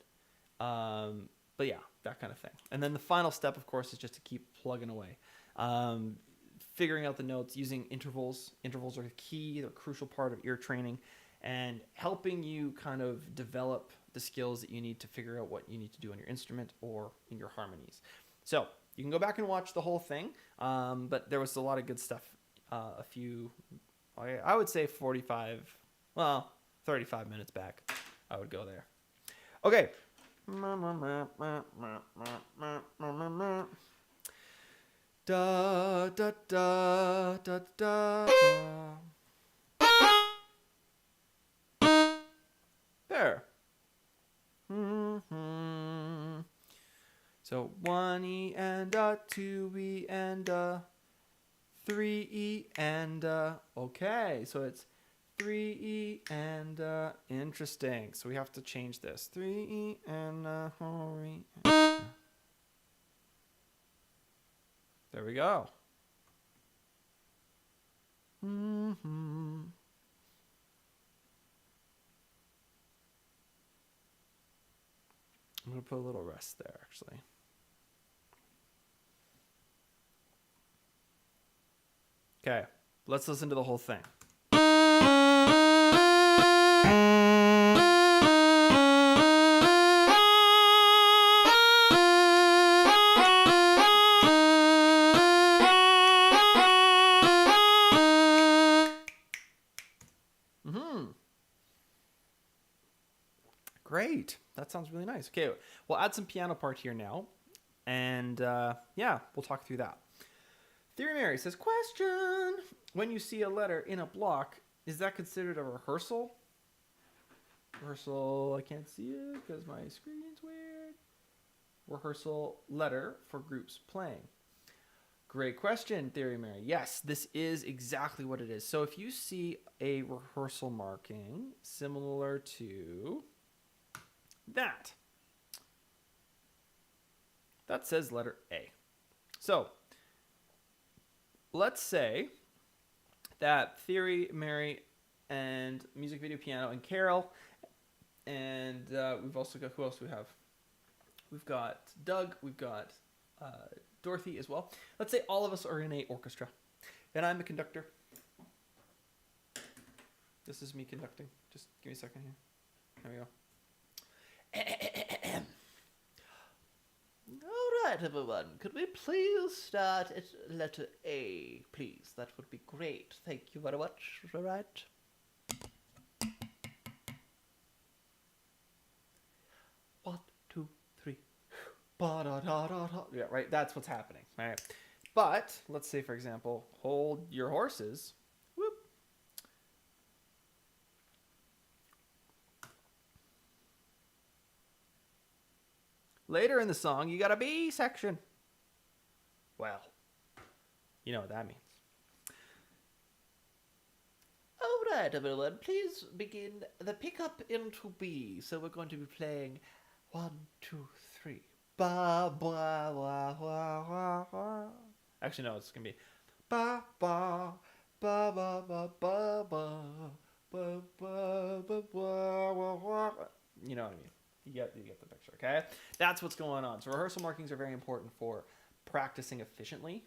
But yeah, that kind of thing. And then the final step, of course, is just to keep plugging away. Figuring out the notes, using intervals. Intervals are the key, they're a crucial part of ear training, and helping you kind of develop the skills that you need to figure out what you need to do on your instrument or in your harmonies. So you can go back and watch the whole thing, but there was a lot of good stuff. I would say 35 minutes back, I would go there. Okay. Da da da da da. There. So 1E and a, 2E and a, 3E and a. Okay, so it's 3E and a. Interesting. So we have to change this. 3E and a. There we go. I'm going to put a little rest there, actually. Okay, let's listen to the whole thing. Great. That sounds really nice. Okay, we'll add some piano part here now. And yeah, we'll talk through that. Theory Mary says, question. When you see a letter in a block, is that considered a rehearsal? Rehearsal, I can't see it because my screen's weird. Rehearsal letter for groups playing. Great question, Theory Mary. Yes, this is exactly what it is. So if you see a rehearsal marking similar to that says letter A. So let's say that Theory, Mary, and Music Video Piano, and Carol, and we've also got, who else do we have? We've got Doug, we've got Dorothy as well. Let's say all of us are in a orchestra, and I'm the conductor. This is me conducting. Just give me a second here. There we go. All right, everyone. Could we please start at letter A, please? That would be great. Thank you very much. All right. One, two, three. Ba-da-da-da-da. Yeah, right. That's what's happening. All right. But let's say, for example, hold your horses. Whoop. Later in the song, you got a B section. Well, you know what that means. All right, everyone, please begin the pickup into B. So we're going to be playing 1, 2, 3. Ba, ba, wa, wa, wa, wa. Actually, no, it's going to be ba, ba, ba, ba, ba, ba, ba, ba, ba, ba, ba, wa, wa. You know what I mean. You get the picture, okay? That's what's going on. So rehearsal markings are very important for practicing efficiently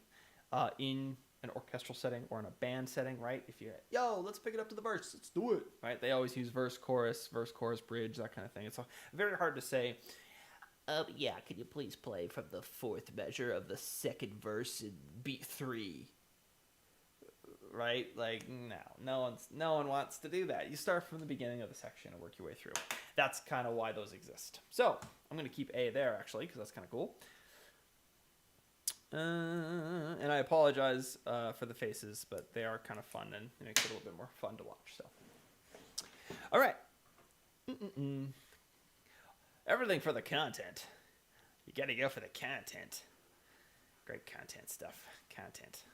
in an orchestral setting or in a band setting, right? If you're, yo, let's pick it up to the verse. Let's do it, right? They always use verse, chorus, bridge, that kind of thing. It's very hard to say, yeah, can you please play from the fourth measure of the second verse in beat 3? Right? Like, no one wants to do that. You start from the beginning of the section and work your way through. That's kind of why those exist. So I'm going to keep A there, actually, because that's kind of cool. And I apologize for the faces, but they are kind of fun, and it makes it a little bit more fun to watch. So, all right. Everything for the content. You got to go for the content. Great content stuff. Content.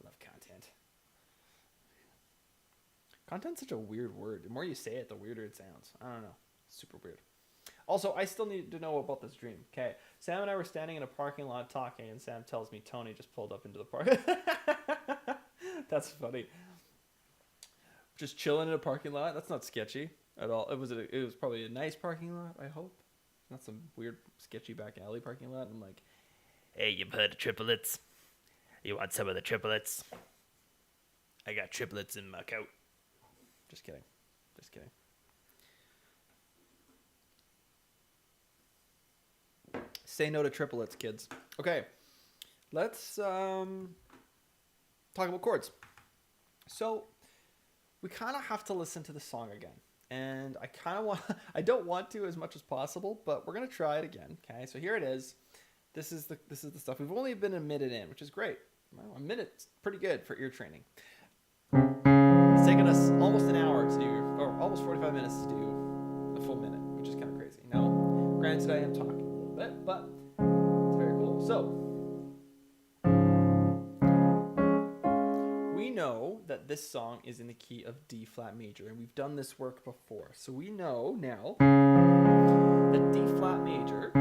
Love content. Content's such a weird word. The more you say it, the weirder it sounds. I don't know. super weird. Also, I still need to know about this dream. Okay, Sam and I were standing in a parking lot talking, and Sam tells me Tony just pulled up into the park. That's funny. Just chilling in a parking lot. That's not sketchy at all. It was probably a nice parking lot. I hope, not some weird sketchy back alley parking lot. I'm like, Hey, you've heard of triplets? You want some of the triplets? I got triplets in my coat. just kidding, just kidding. Say no to triplets, kids. Okay, let's talk about chords. So we kind of have to listen to the song again, and I kind of want I don't want to as much as possible, but we're gonna try it again. Okay, so here it is. This is the stuff. We've only been a minute in, which is great. Well, a minute's pretty good for ear training. It's taken us almost an hour to do, or almost 45 minutes to do a full minute, which is kind of crazy. Now, granted, I am talking a little bit, but it's very cool. So we know that this song is in the key of D flat major, and we've done this work before. So we know now that D flat major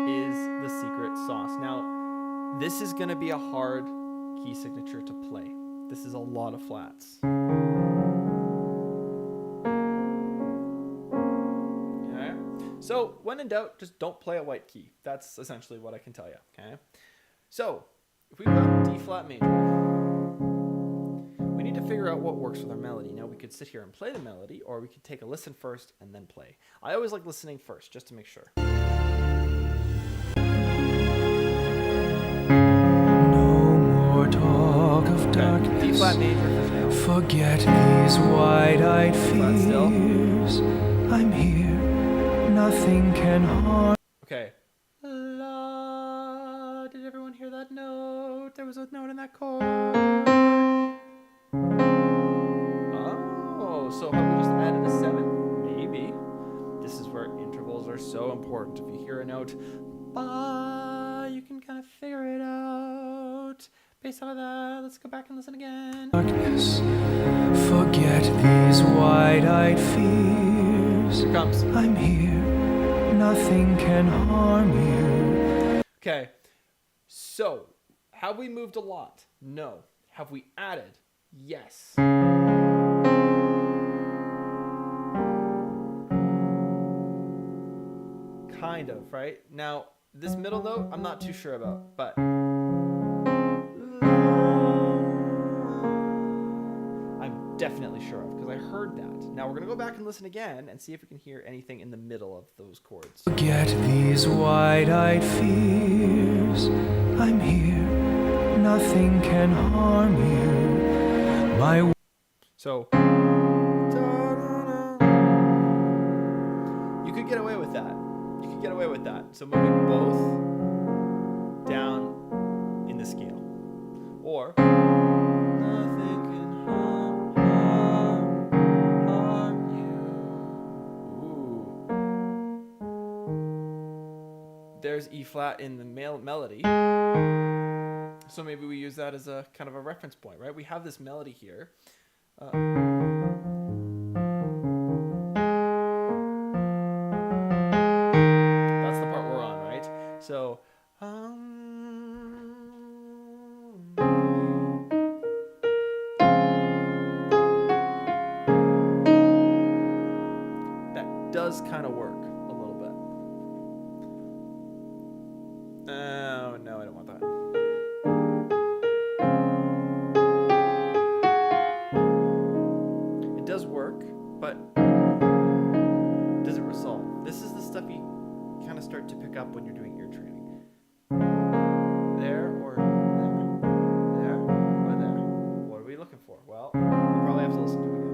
is the secret sauce. Now, this is going to be a hard key signature to play. This is a lot of flats. Okay. So when in doubt, just don't play a white key. That's essentially what I can tell you. Okay. So if we've got D flat major, we need to figure out what works with our melody. Now we could sit here and play the melody, or we could take a listen first and then play. I always like listening first, just to make sure. Talk of darkness. D flat major for now. Forget these wide-eyed Flat still. fears. I'm here. Nothing can harm. Okay. La. Did everyone hear that note? There was a note in that chord. Oh, so have we just added a 7? Maybe. This is where intervals are so important. If you hear a note, ba, you can kind of figure it out. Based on that, let's go back and listen again. Darkness. Forget these wide-eyed fears. Here it comes. I'm here. Nothing can harm you. Okay. So, have we moved a lot? No. Have we added? Yes. Kind of, right? Now, this middle note, I'm not too sure about, but I'm definitely sure of, because I heard that. Now we're going to go back and listen again and see if we can hear anything in the middle of those chords. Forget these wide-eyed fears. I'm here. Nothing can harm you. My So, you could get away with that. You could get away with that. So moving both down in the scale. Or, nothing can harm you. Ooh. There's E flat in the melody. So maybe we use that as a kind of a reference point, right? We have this melody here. That's the part we're on, right? So, that does kind of work a little bit. Oh, no, I don't want that. It does work, but does it resolve? This is the stuff you kind of start to pick up when you're doing ear training. There or there? There or there? What are we looking for? Well, we probably have to listen to it again.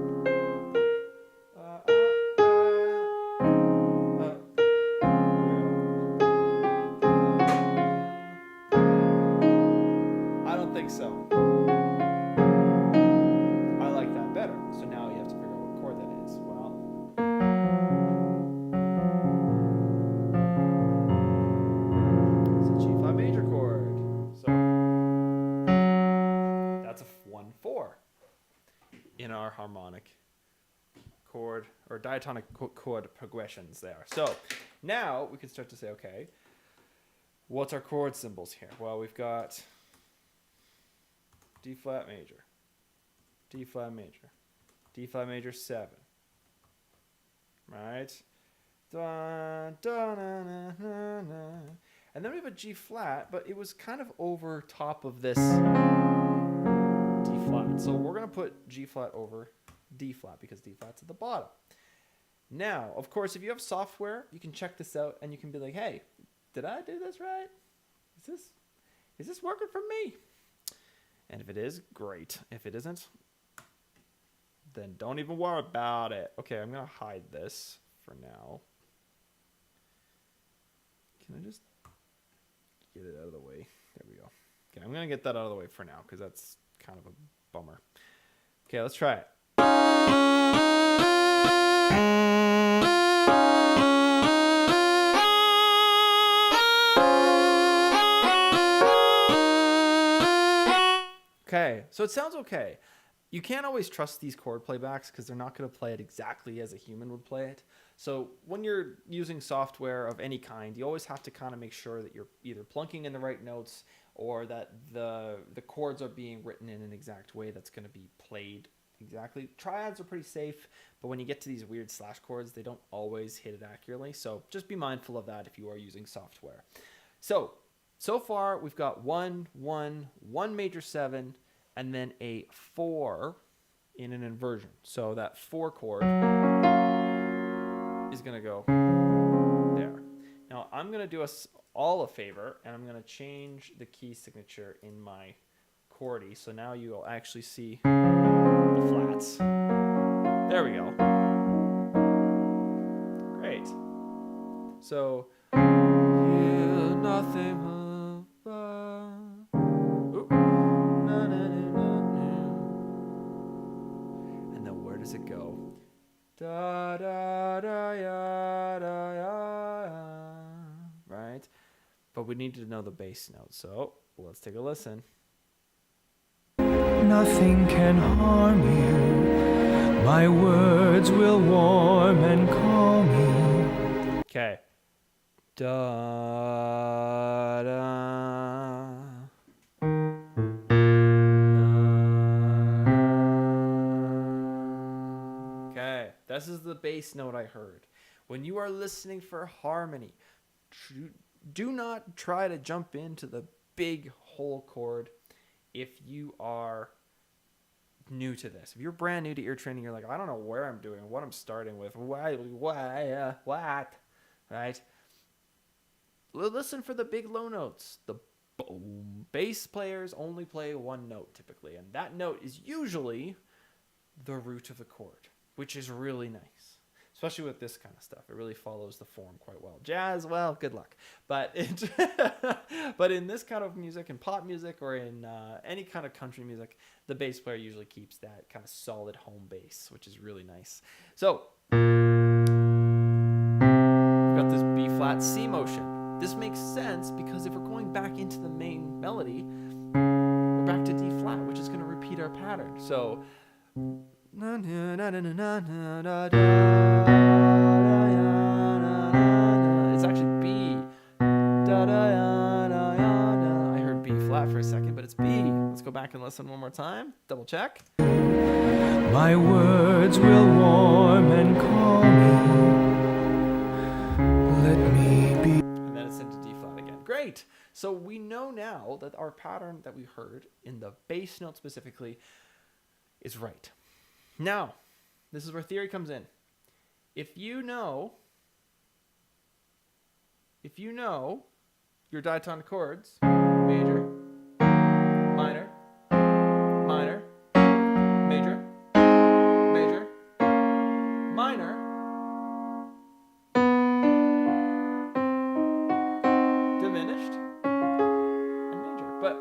I don't think so. I like that better. So now you have to figure out what chord that is. Well, it's a G flat major chord. So that's a 1-4 in our harmonic chord or diatonic chord progressions there. So now we can start to say, okay, what's our chord symbols here? Well, we've got D flat major, D flat major, D flat major 7, right? Da, da, na, na, na, na. And then we have a G flat, but it was kind of over top of this D flat. So we're going to put G flat over D flat because D flat's at the bottom. Now, of course, if you have software, you can check this out and you can be like, hey, did I do this right? Is this working for me? And if it is, great. If it isn't, then don't even worry about it. Okay, I'm going to hide this for now. Can I just get it out of the way? There we go. Okay, I'm going to get that out of the way for now because that's kind of a bummer. Okay, let's try it. Okay, so it sounds okay. You can't always trust these chord playbacks because they're not going to play it exactly as a human would play it. So when you're using software of any kind, you always have to kind of make sure that you're either plunking in the right notes or that the chords are being written in an exact way that's going to be played exactly. Triads are pretty safe, but when you get to these weird slash chords, they don't always hit it accurately. So just be mindful of that if you are using software. So far we've got 1, 1, 1 major 7, and then a 4 in an inversion. So that 4 chord is going to go there. Now I'm going to do us all a favor, and I'm going to change the key signature in my chordy. So now you'll actually see the flats. There we go. Great. So, yeah, nothing. And then where does it go? Da da da ya da ya. Right? But we need to know the bass note. So let's take a listen. Nothing can harm you. My words will warm and calm you. Okay. Da da. Okay, this is the bass note I heard. When you are listening for harmony, do not try to jump into the big whole chord if you are new to this. If you're brand new to ear training, you're like, I don't know where I'm doing, what I'm starting with, what, right? Listen for the big low notes. The boom. Bass players only play one note typically, and that note is usually the root of the chord, which is really nice. Especially with this kind of stuff. It really follows the form quite well. Jazz, well, good luck. But but in this kind of music, in pop music or in any kind of country music, the bass player usually keeps that kind of solid home bass, which is really nice. So, we've got this B flat C motion. This makes sense because if we're going back into the main melody, we're back to D flat, which is going to repeat our pattern. So, it's actually B. I heard B flat for a second, but it's B. Let's go back and listen one more time. Double check. My words will warm and calm you. Let me be. And then it's into D flat again. Great. So we know now that our pattern that we heard in the bass note specifically is right. Now, this is where theory comes in. If you know your diatonic chords, major, minor, minor, major, major, minor, diminished, and major. But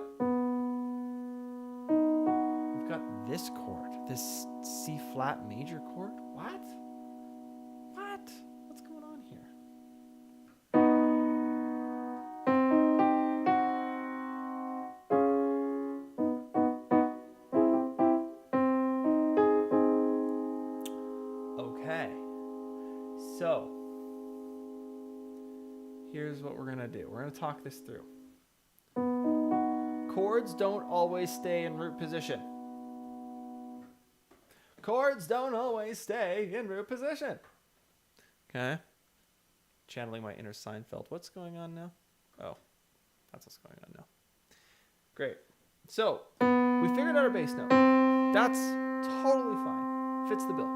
we've got this chord, this C flat major chord. What? What's going on here? Okay. So, here's what we're going to do. We're going to talk this through. Chords don't always stay in root position. Chords don't always stay in root position. Okay? Channeling my inner Seinfeld. What's going on now? Oh, that's what's going on now. Great. So, we figured out our bass note. That's totally fine. Fits the bill.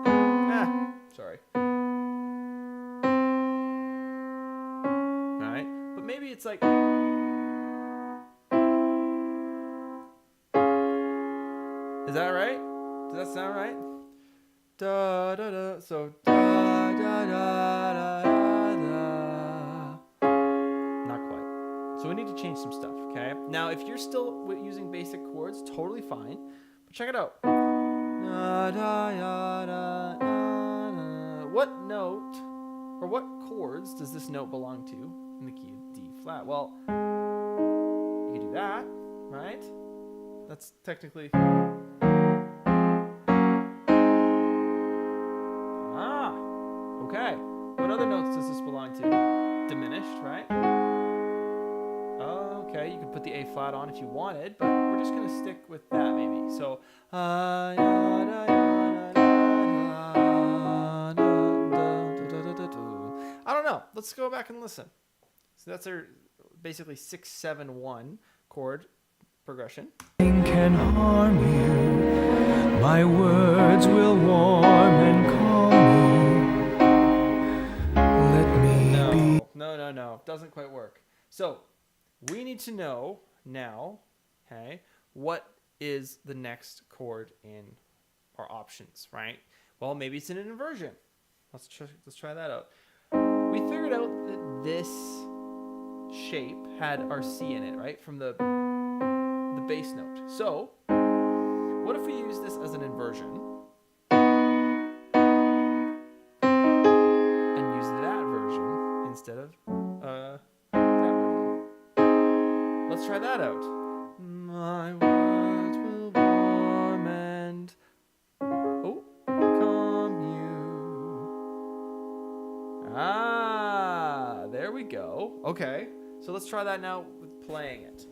Sorry. Alright? But maybe it's like... Is that right? Does that sound right? Da da da. So da da da da da. Not quite. So we need to change some stuff. Okay. Now, if you're still using basic chords, totally fine. But check it out. Da da da da da. What note or what chords does this note belong to in the key of D flat? Well, you can do that, right? That's technically. Okay, what other notes does this belong to? Diminished, right? Okay, you could put the A flat on if you wanted, but we're just going to stick with that maybe. So, I don't know. Let's go back and listen. So that's our basically 6-7-1 chord progression. Can harm you. My words will warm and calm you. No. Doesn't quite work. So we need to know now, okay, what is the next chord in our options, right? Well, maybe it's in an inversion. Let's try that out. We figured out that this shape had our C in it, right? From the bass note. So what if we use this as an inversion? Instead of that version. Let's try that out. My words will warm and calm you. There we go. Okay, so let's try that now with playing it.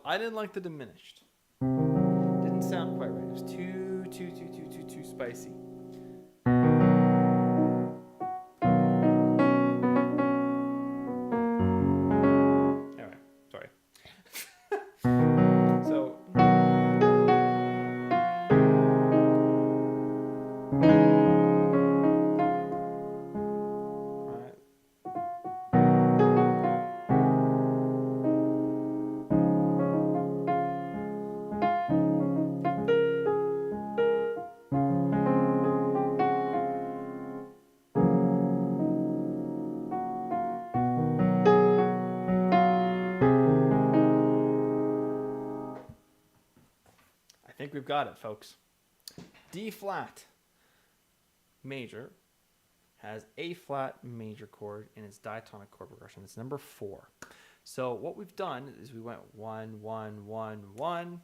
I didn't like the diminished. Didn't sound quite right. It was too spicy. Anyway, sorry. So. I think we've got it, folks. D flat major has A flat major chord in its diatonic chord progression. It's number 4. So what we've done is we went 1 1 1 1.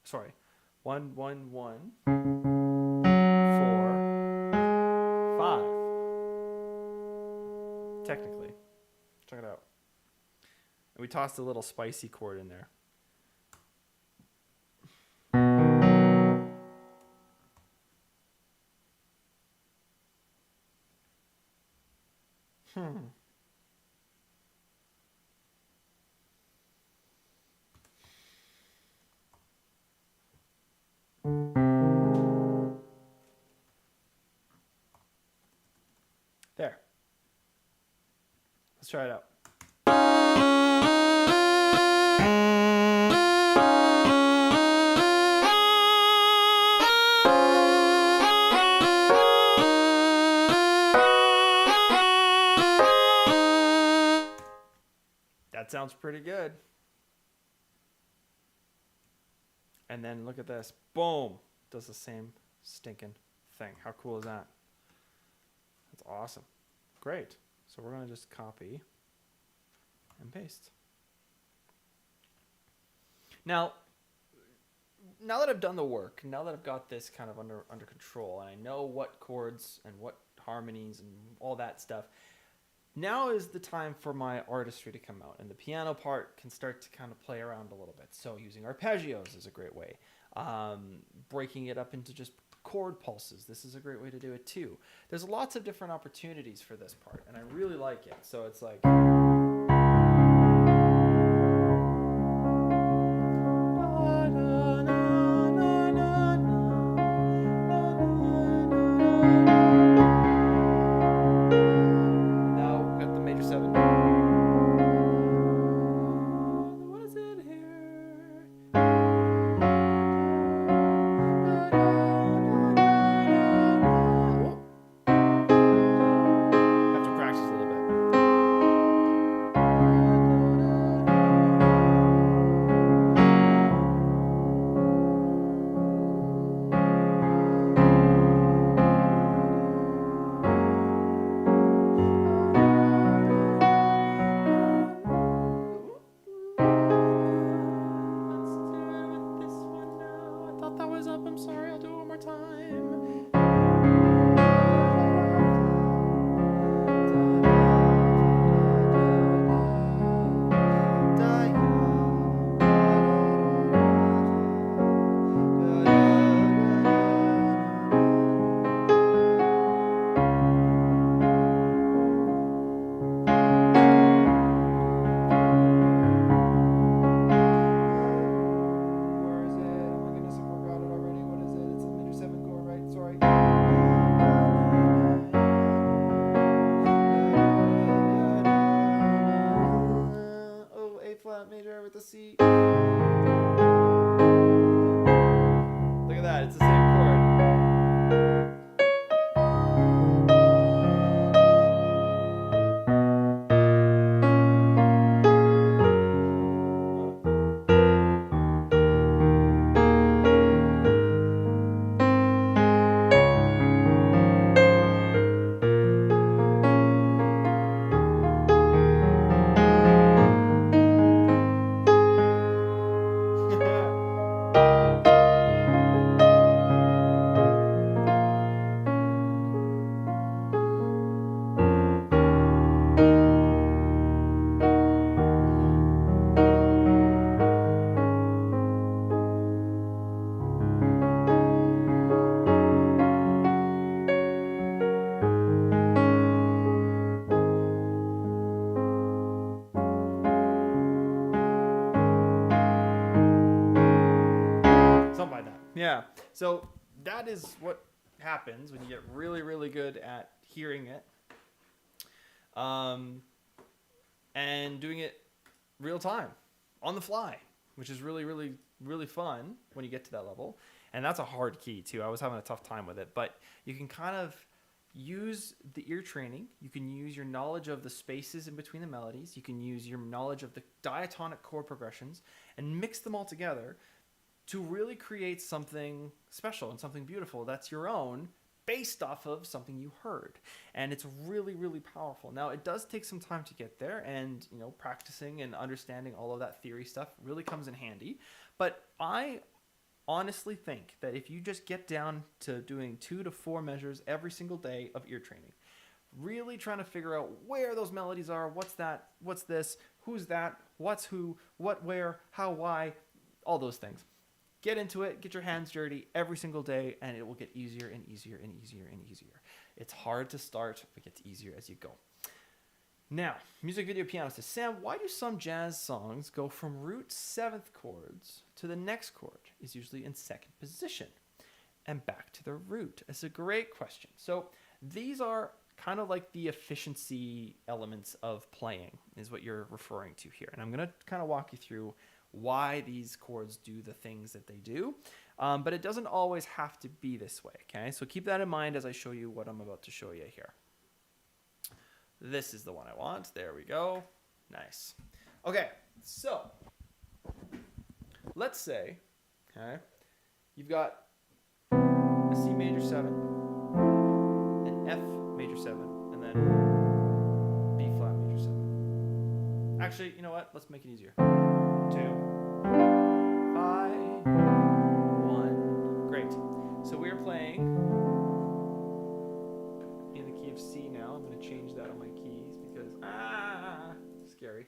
Sorry, 1 1 1 4 5. Technically, check it out. And we tossed a little spicy chord in there. There. Let's try it out. That sounds pretty good. And then look at this. Boom. Does the same stinking thing. How cool is that? That's awesome. Great. So we're going to just copy and paste. Now that I've done the work, now that I've got this kind of under control, and I know what chords and what harmonies and all that stuff, now is the time for my artistry to come out, and the piano part can start to kind of play around a little bit. So using arpeggios is a great way. Breaking it up into just chord pulses, this is a great way to do it too. There's lots of different opportunities for this part, and I really like it. So it's like... Major with the C. Look at that, it's the same chord. Yeah. So that is what happens when you get really, really good at hearing it, and doing it real time, on the fly, which is really, really, really fun when you get to that level. And that's a hard key too. I was having a tough time with it, but you can kind of use the ear training. You can use your knowledge of the spaces in between the melodies. You can use your knowledge of the diatonic chord progressions and mix them all together to really create something special and something beautiful that's your own, based off of something you heard. And it's really, really powerful. Now, it does take some time to get there, and practicing and understanding all of that theory stuff really comes in handy. But I honestly think that if you just get down to doing 2 to 4 measures every single day of ear training, really trying to figure out where those melodies are, what's that, what's this, who's that, what's who, what, where, how, why, all those things. Get into it, get your hands dirty every single day, and it will get easier and easier and easier and easier. It's hard to start, but it gets easier as you go. Now, music video piano says, Sam, why do some jazz songs go from root 7th chords to the next chord is usually in 2nd position and back to the root? It's a great question. So these are kind of like the efficiency elements of playing is what you're referring to here. And I'm going to kind of walk you through why these chords do the things that they do. But it doesn't always have to be this way, okay? So keep that in mind as I show you what I'm about to show you here. This is the one I want. There we go. Nice. Okay, so let's say, okay, you've got a C major 7, an F major 7, and then B flat major 7. Actually, you know what? Let's make it easier. 2, 5, 1. Great. So we are playing in the key of C now. I'm going to change that on my keys because, scary.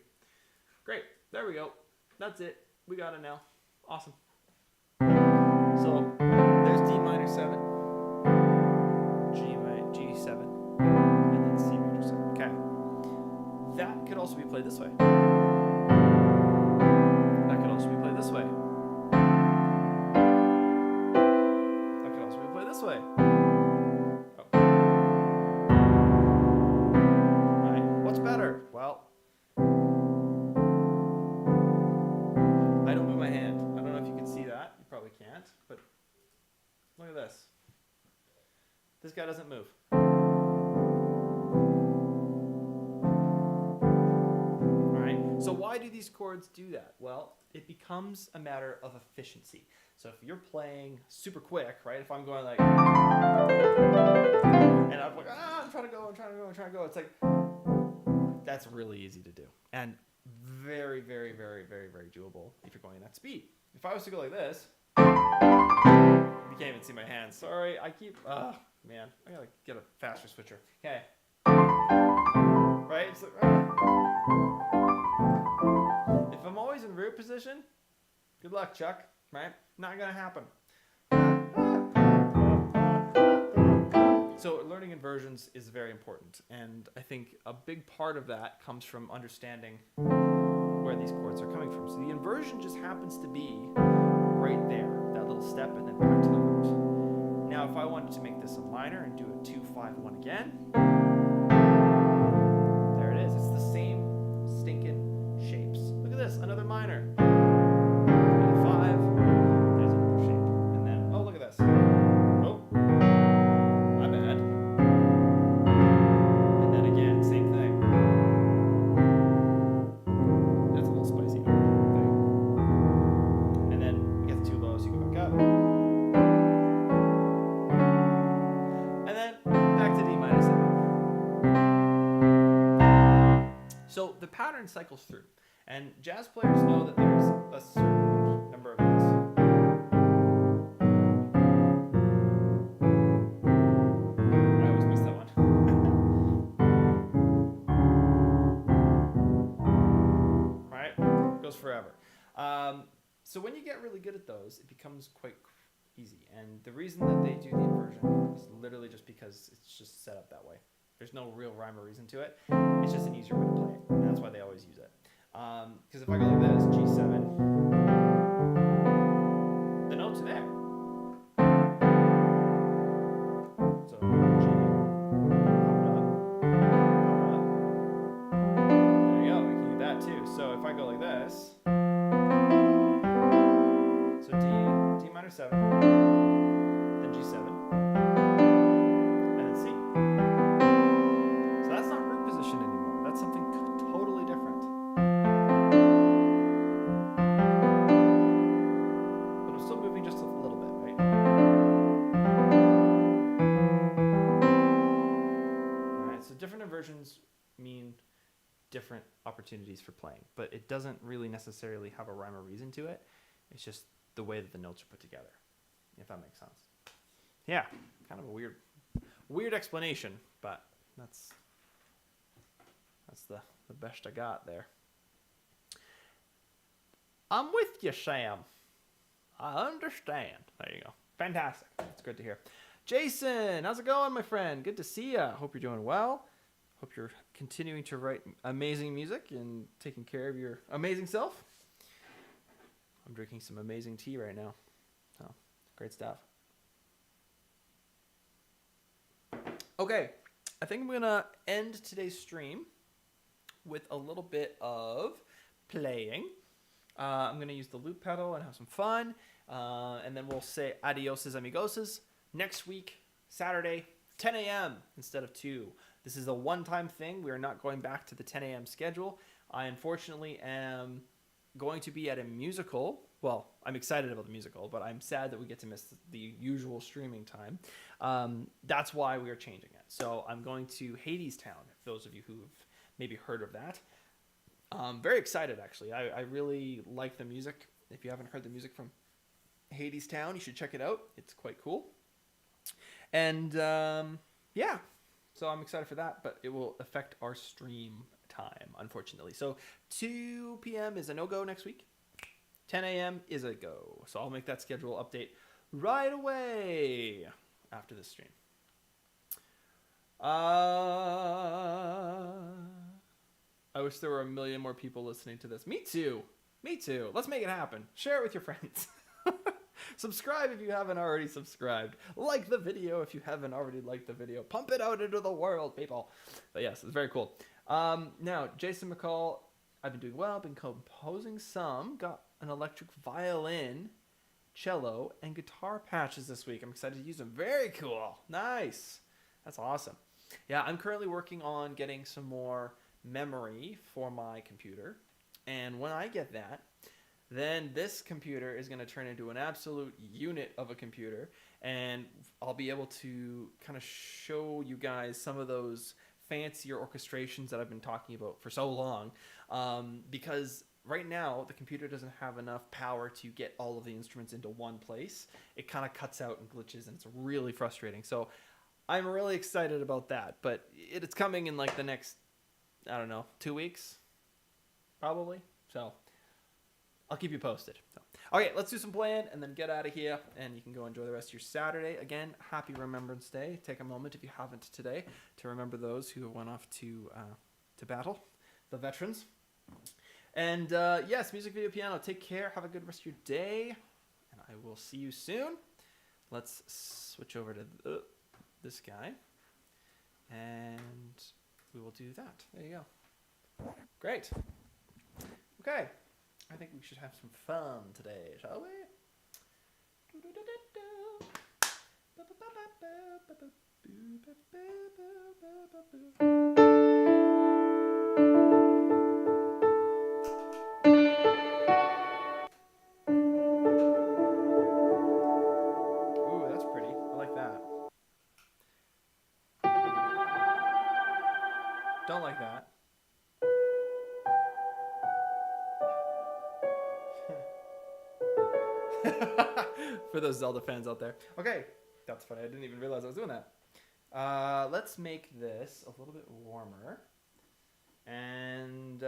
Great. There we go. That's it. We got it now. Awesome. So there's D minor 7, G7, and then C major 7. Okay. That could also be played this way. That could also be played this way. That could also be played this way. Oh. Alright. What's better? Well, I don't move my hand. I don't know if you can see that. You probably can't, but look at this. This guy doesn't move. Alright, so why do these chords do that? Well, it becomes a matter of efficiency. So if you're playing super quick, right? If I'm going like, and I'm like, I'm trying to go, it's like, that's really easy to do. And very, very, very, very, very doable if you're going at that speed. If I was to go like this, you can't even see my hands. Sorry, I keep, man, I gotta get a faster switcher. Okay. Right? It's like, if I'm always in root position, good luck, Chuck. Right? Not gonna happen. So learning inversions is very important, and I think a big part of that comes from understanding where these chords are coming from. So the inversion just happens to be right there, that little step, and then back to the root. Now, if I wanted to make this a minor and do a 2, 5, 1 again, there it is. It's the same stinking shapes. Look at this, another minor. Another 5. There's another shape, and then oh, look at this. Oh, my bad. And then again, same thing. That's a little spicy. There. And then you get the 2 lows, you go back up. And then back to D minor 7. So the pattern cycles through. And jazz players know that there's a certain number of these. I always miss that one. Right? Goes forever. So when you get really good at those, it becomes quite easy. And the reason that they do the inversion is literally just because it's just set up that way. There's no real rhyme or reason to it. It's just an easier way to play it. And that's why they always use it. Because if I go like this, G7, the notes are there. So G, pop it up. There you go, I can do that too. So if I go like this, so D minor 7, then G7, and then C. So that's not root position anymore. That's something totally different. But I'm still moving just a little bit, right? Alright, so different inversions mean different opportunities for playing, but it doesn't really necessarily have a rhyme or reason to it. It's just the way that the notes are put together, if that makes sense. Yeah, kind of a weird explanation, but that's the best I got there. I'm with you, Sam. I understand. There you go. Fantastic. That's good to hear. Jason, how's it going, my friend? Good to see ya. Hope you're doing well. Hope you're continuing to write amazing music and taking care of your amazing self. I'm drinking some amazing tea right now. Oh, great stuff. Okay, I think I'm going to end today's stream with a little bit of playing. I'm going to use the loop pedal and have some fun. And then we'll say adioses amigoses next week, Saturday, 10 a.m. instead of 2. This is a one-time thing. We are not going back to the 10 a.m. schedule. I unfortunately am going to be at a musical. Well, I'm excited about the musical, but I'm sad that we get to miss the usual streaming time. That's why we are changing it. So I'm going to Hadestown. Those of you who've maybe heard of that. Very excited, actually. I really like the music. If you haven't heard the music from Hadestown, you should check it out. It's quite cool. And yeah, so I'm excited for that, but it will affect our stream time, unfortunately. So 2 p.m. is a no-go next week. 10 a.m. is a go. So I'll make that schedule update right away after this stream. I wish there were a million more people listening to this. Me too. Me too. Let's make it happen. Share it with your friends. Subscribe if you haven't already subscribed. Like the video if you haven't already liked the video. Pump it out into the world, people. But yes, it's very cool. Now, Jason McCall, I've been doing well. Been composing some. Got an electric violin, cello, and guitar patches this week. I'm excited to use them. Very cool. Nice. That's awesome. Yeah, I'm currently working on getting some more memory for my computer. And when I get that, then this computer is going to turn into an absolute unit of a computer, and I'll be able to kind of show you guys some of those fancier orchestrations that I've been talking about for so long, because right now the computer doesn't have enough power to get all of the instruments into one place. It kind of cuts out and glitches, and it's really frustrating. So I'm really excited about that, but it's coming in like the next, I don't know, 2 weeks, probably. So I'll keep you posted. So, okay, let's do some playing and then get out of here, and you can go enjoy the rest of your Saturday. Again, happy Remembrance Day. Take a moment, if you haven't today, to remember those who went off to battle, the veterans. And yes, music, video, piano. Take care. Have a good rest of your day, and I will see you soon. Let's switch over to this guy, and we will do that. There you go. Great. Okay. I think we should have some fun today, shall we? Ooh, that's pretty. I like that. Don't like that. For those Zelda fans out there. Okay, that's funny. I didn't even realize I was doing that. Let's make this a little bit warmer. And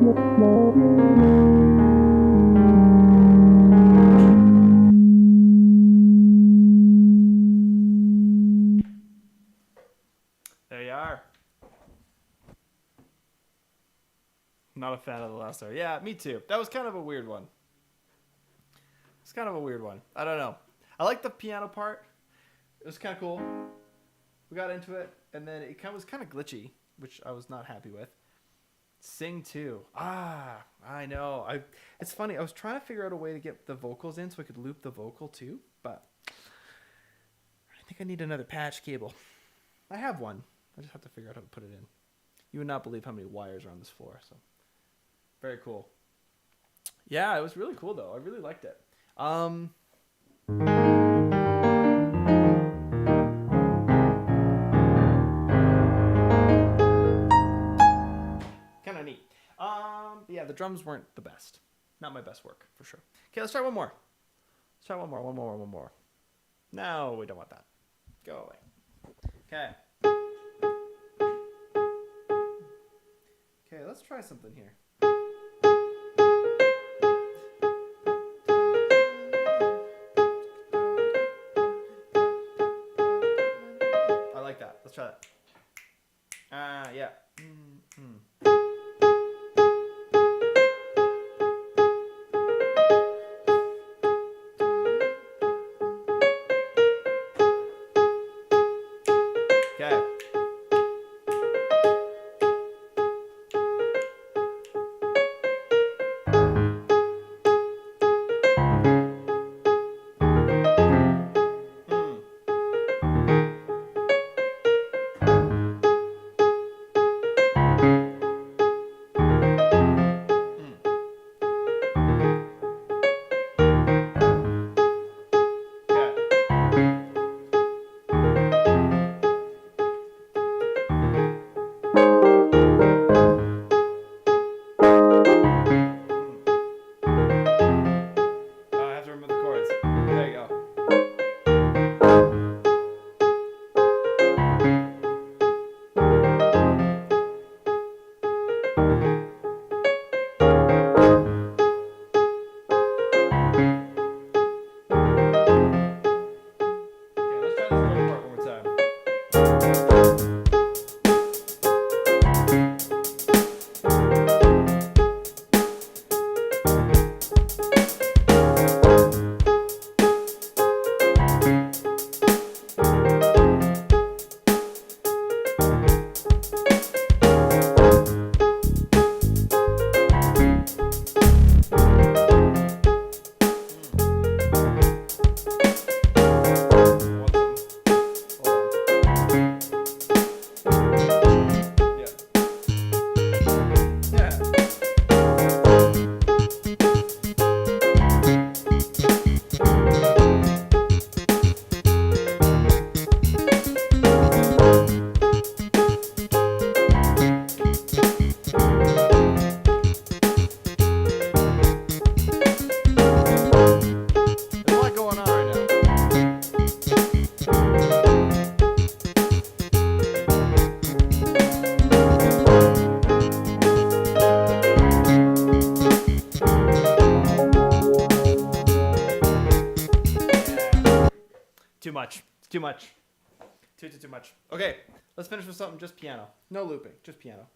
There you are. Not a fan of the last hour. Yeah, me too. That was kind of a weird one. It's kind of a weird one. I don't know. I like the piano part. It was kind of cool. We got into it, and then it was kind of glitchy, which I was not happy with. Sing too. I know. It's funny. I was trying to figure out a way to get the vocals in so I could loop the vocal too, but I think I need another patch cable. I have one. I just have to figure out how to put it in. You would not believe how many wires are on this floor. So very cool. Yeah, it was really cool though. I really liked it. Kind of neat. Yeah, the drums weren't the best. Not my best work for sure. Okay, let's try one more. Let's try one more. No, we don't want that. Go away. Okay. Okay, let's try something here. I like that. Let's try that. Yeah. Okay. I have to remember the chords. There you go. Okay, let's try this chord part one more time. There's a lot going on right now. Too much. It's too much. Too much. Okay, let's finish with something just piano. No looping, just piano.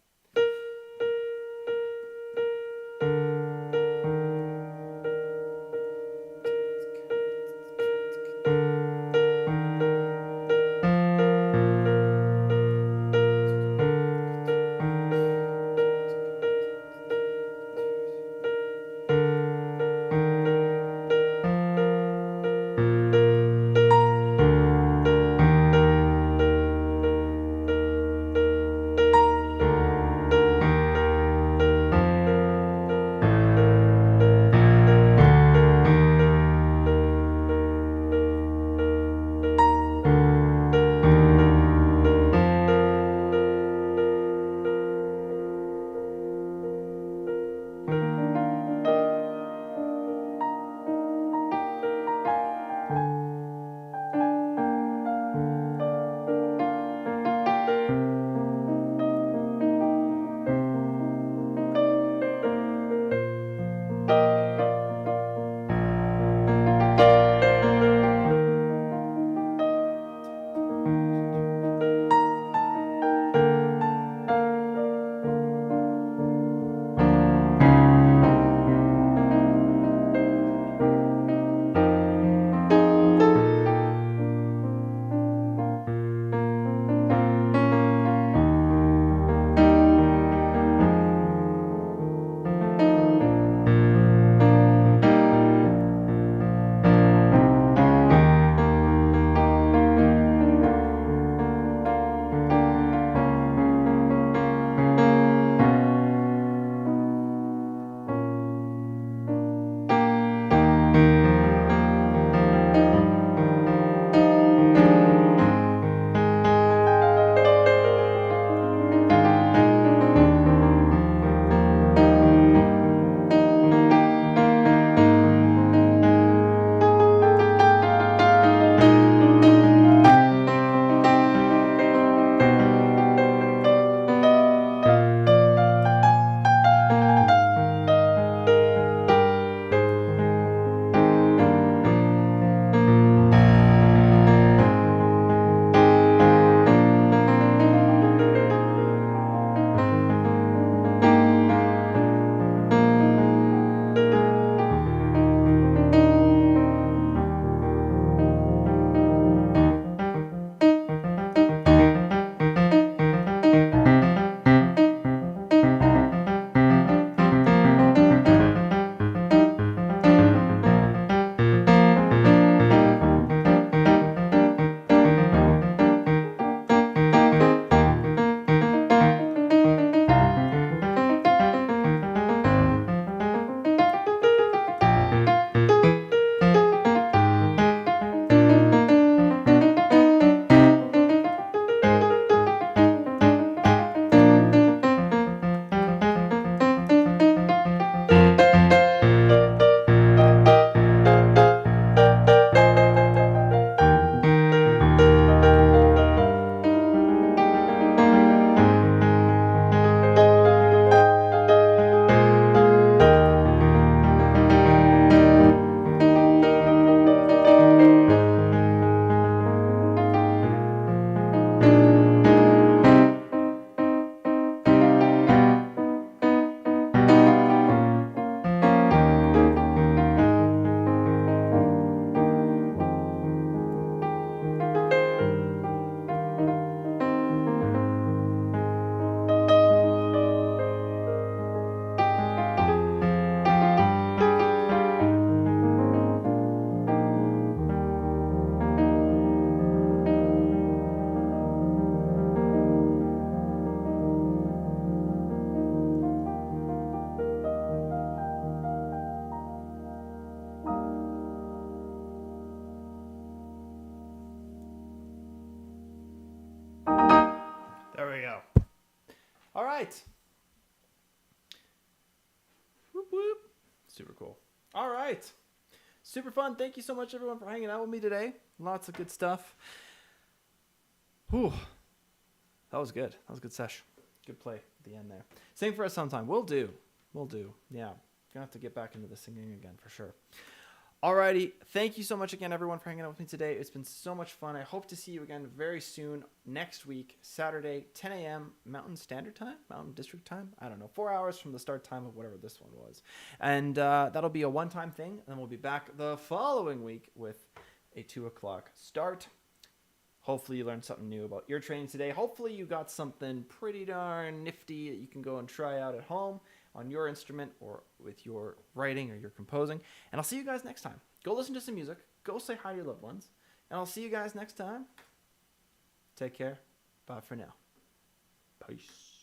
right. Whoop, whoop. Super cool. All right. Super fun. Thank you so much, everyone, for hanging out with me today. Lots of good stuff. Whew. That was good. That was a good sesh. Good play at the end there. Sing for us sometime. We'll do. Yeah. Gonna have to get back into the singing again for sure. Alrighty. Thank you so much again, everyone, for hanging out with me today. It's been so much fun. I hope to see you again very soon next week, Saturday, 10 a.m. Mountain Standard Time? Mountain District Time? I don't know. 4 hours from the start time of whatever this one was. And that'll be a one-time thing. And then we'll be back the following week with a 2 o'clock start. Hopefully you learned something new about ear training today. Hopefully you got something pretty darn nifty that you can go and try out at home on your instrument or with your writing or your composing. And I'll see you guys next time. Go listen to some music. Go say hi to your loved ones. And I'll see you guys next time. Take care. Bye for now. Peace.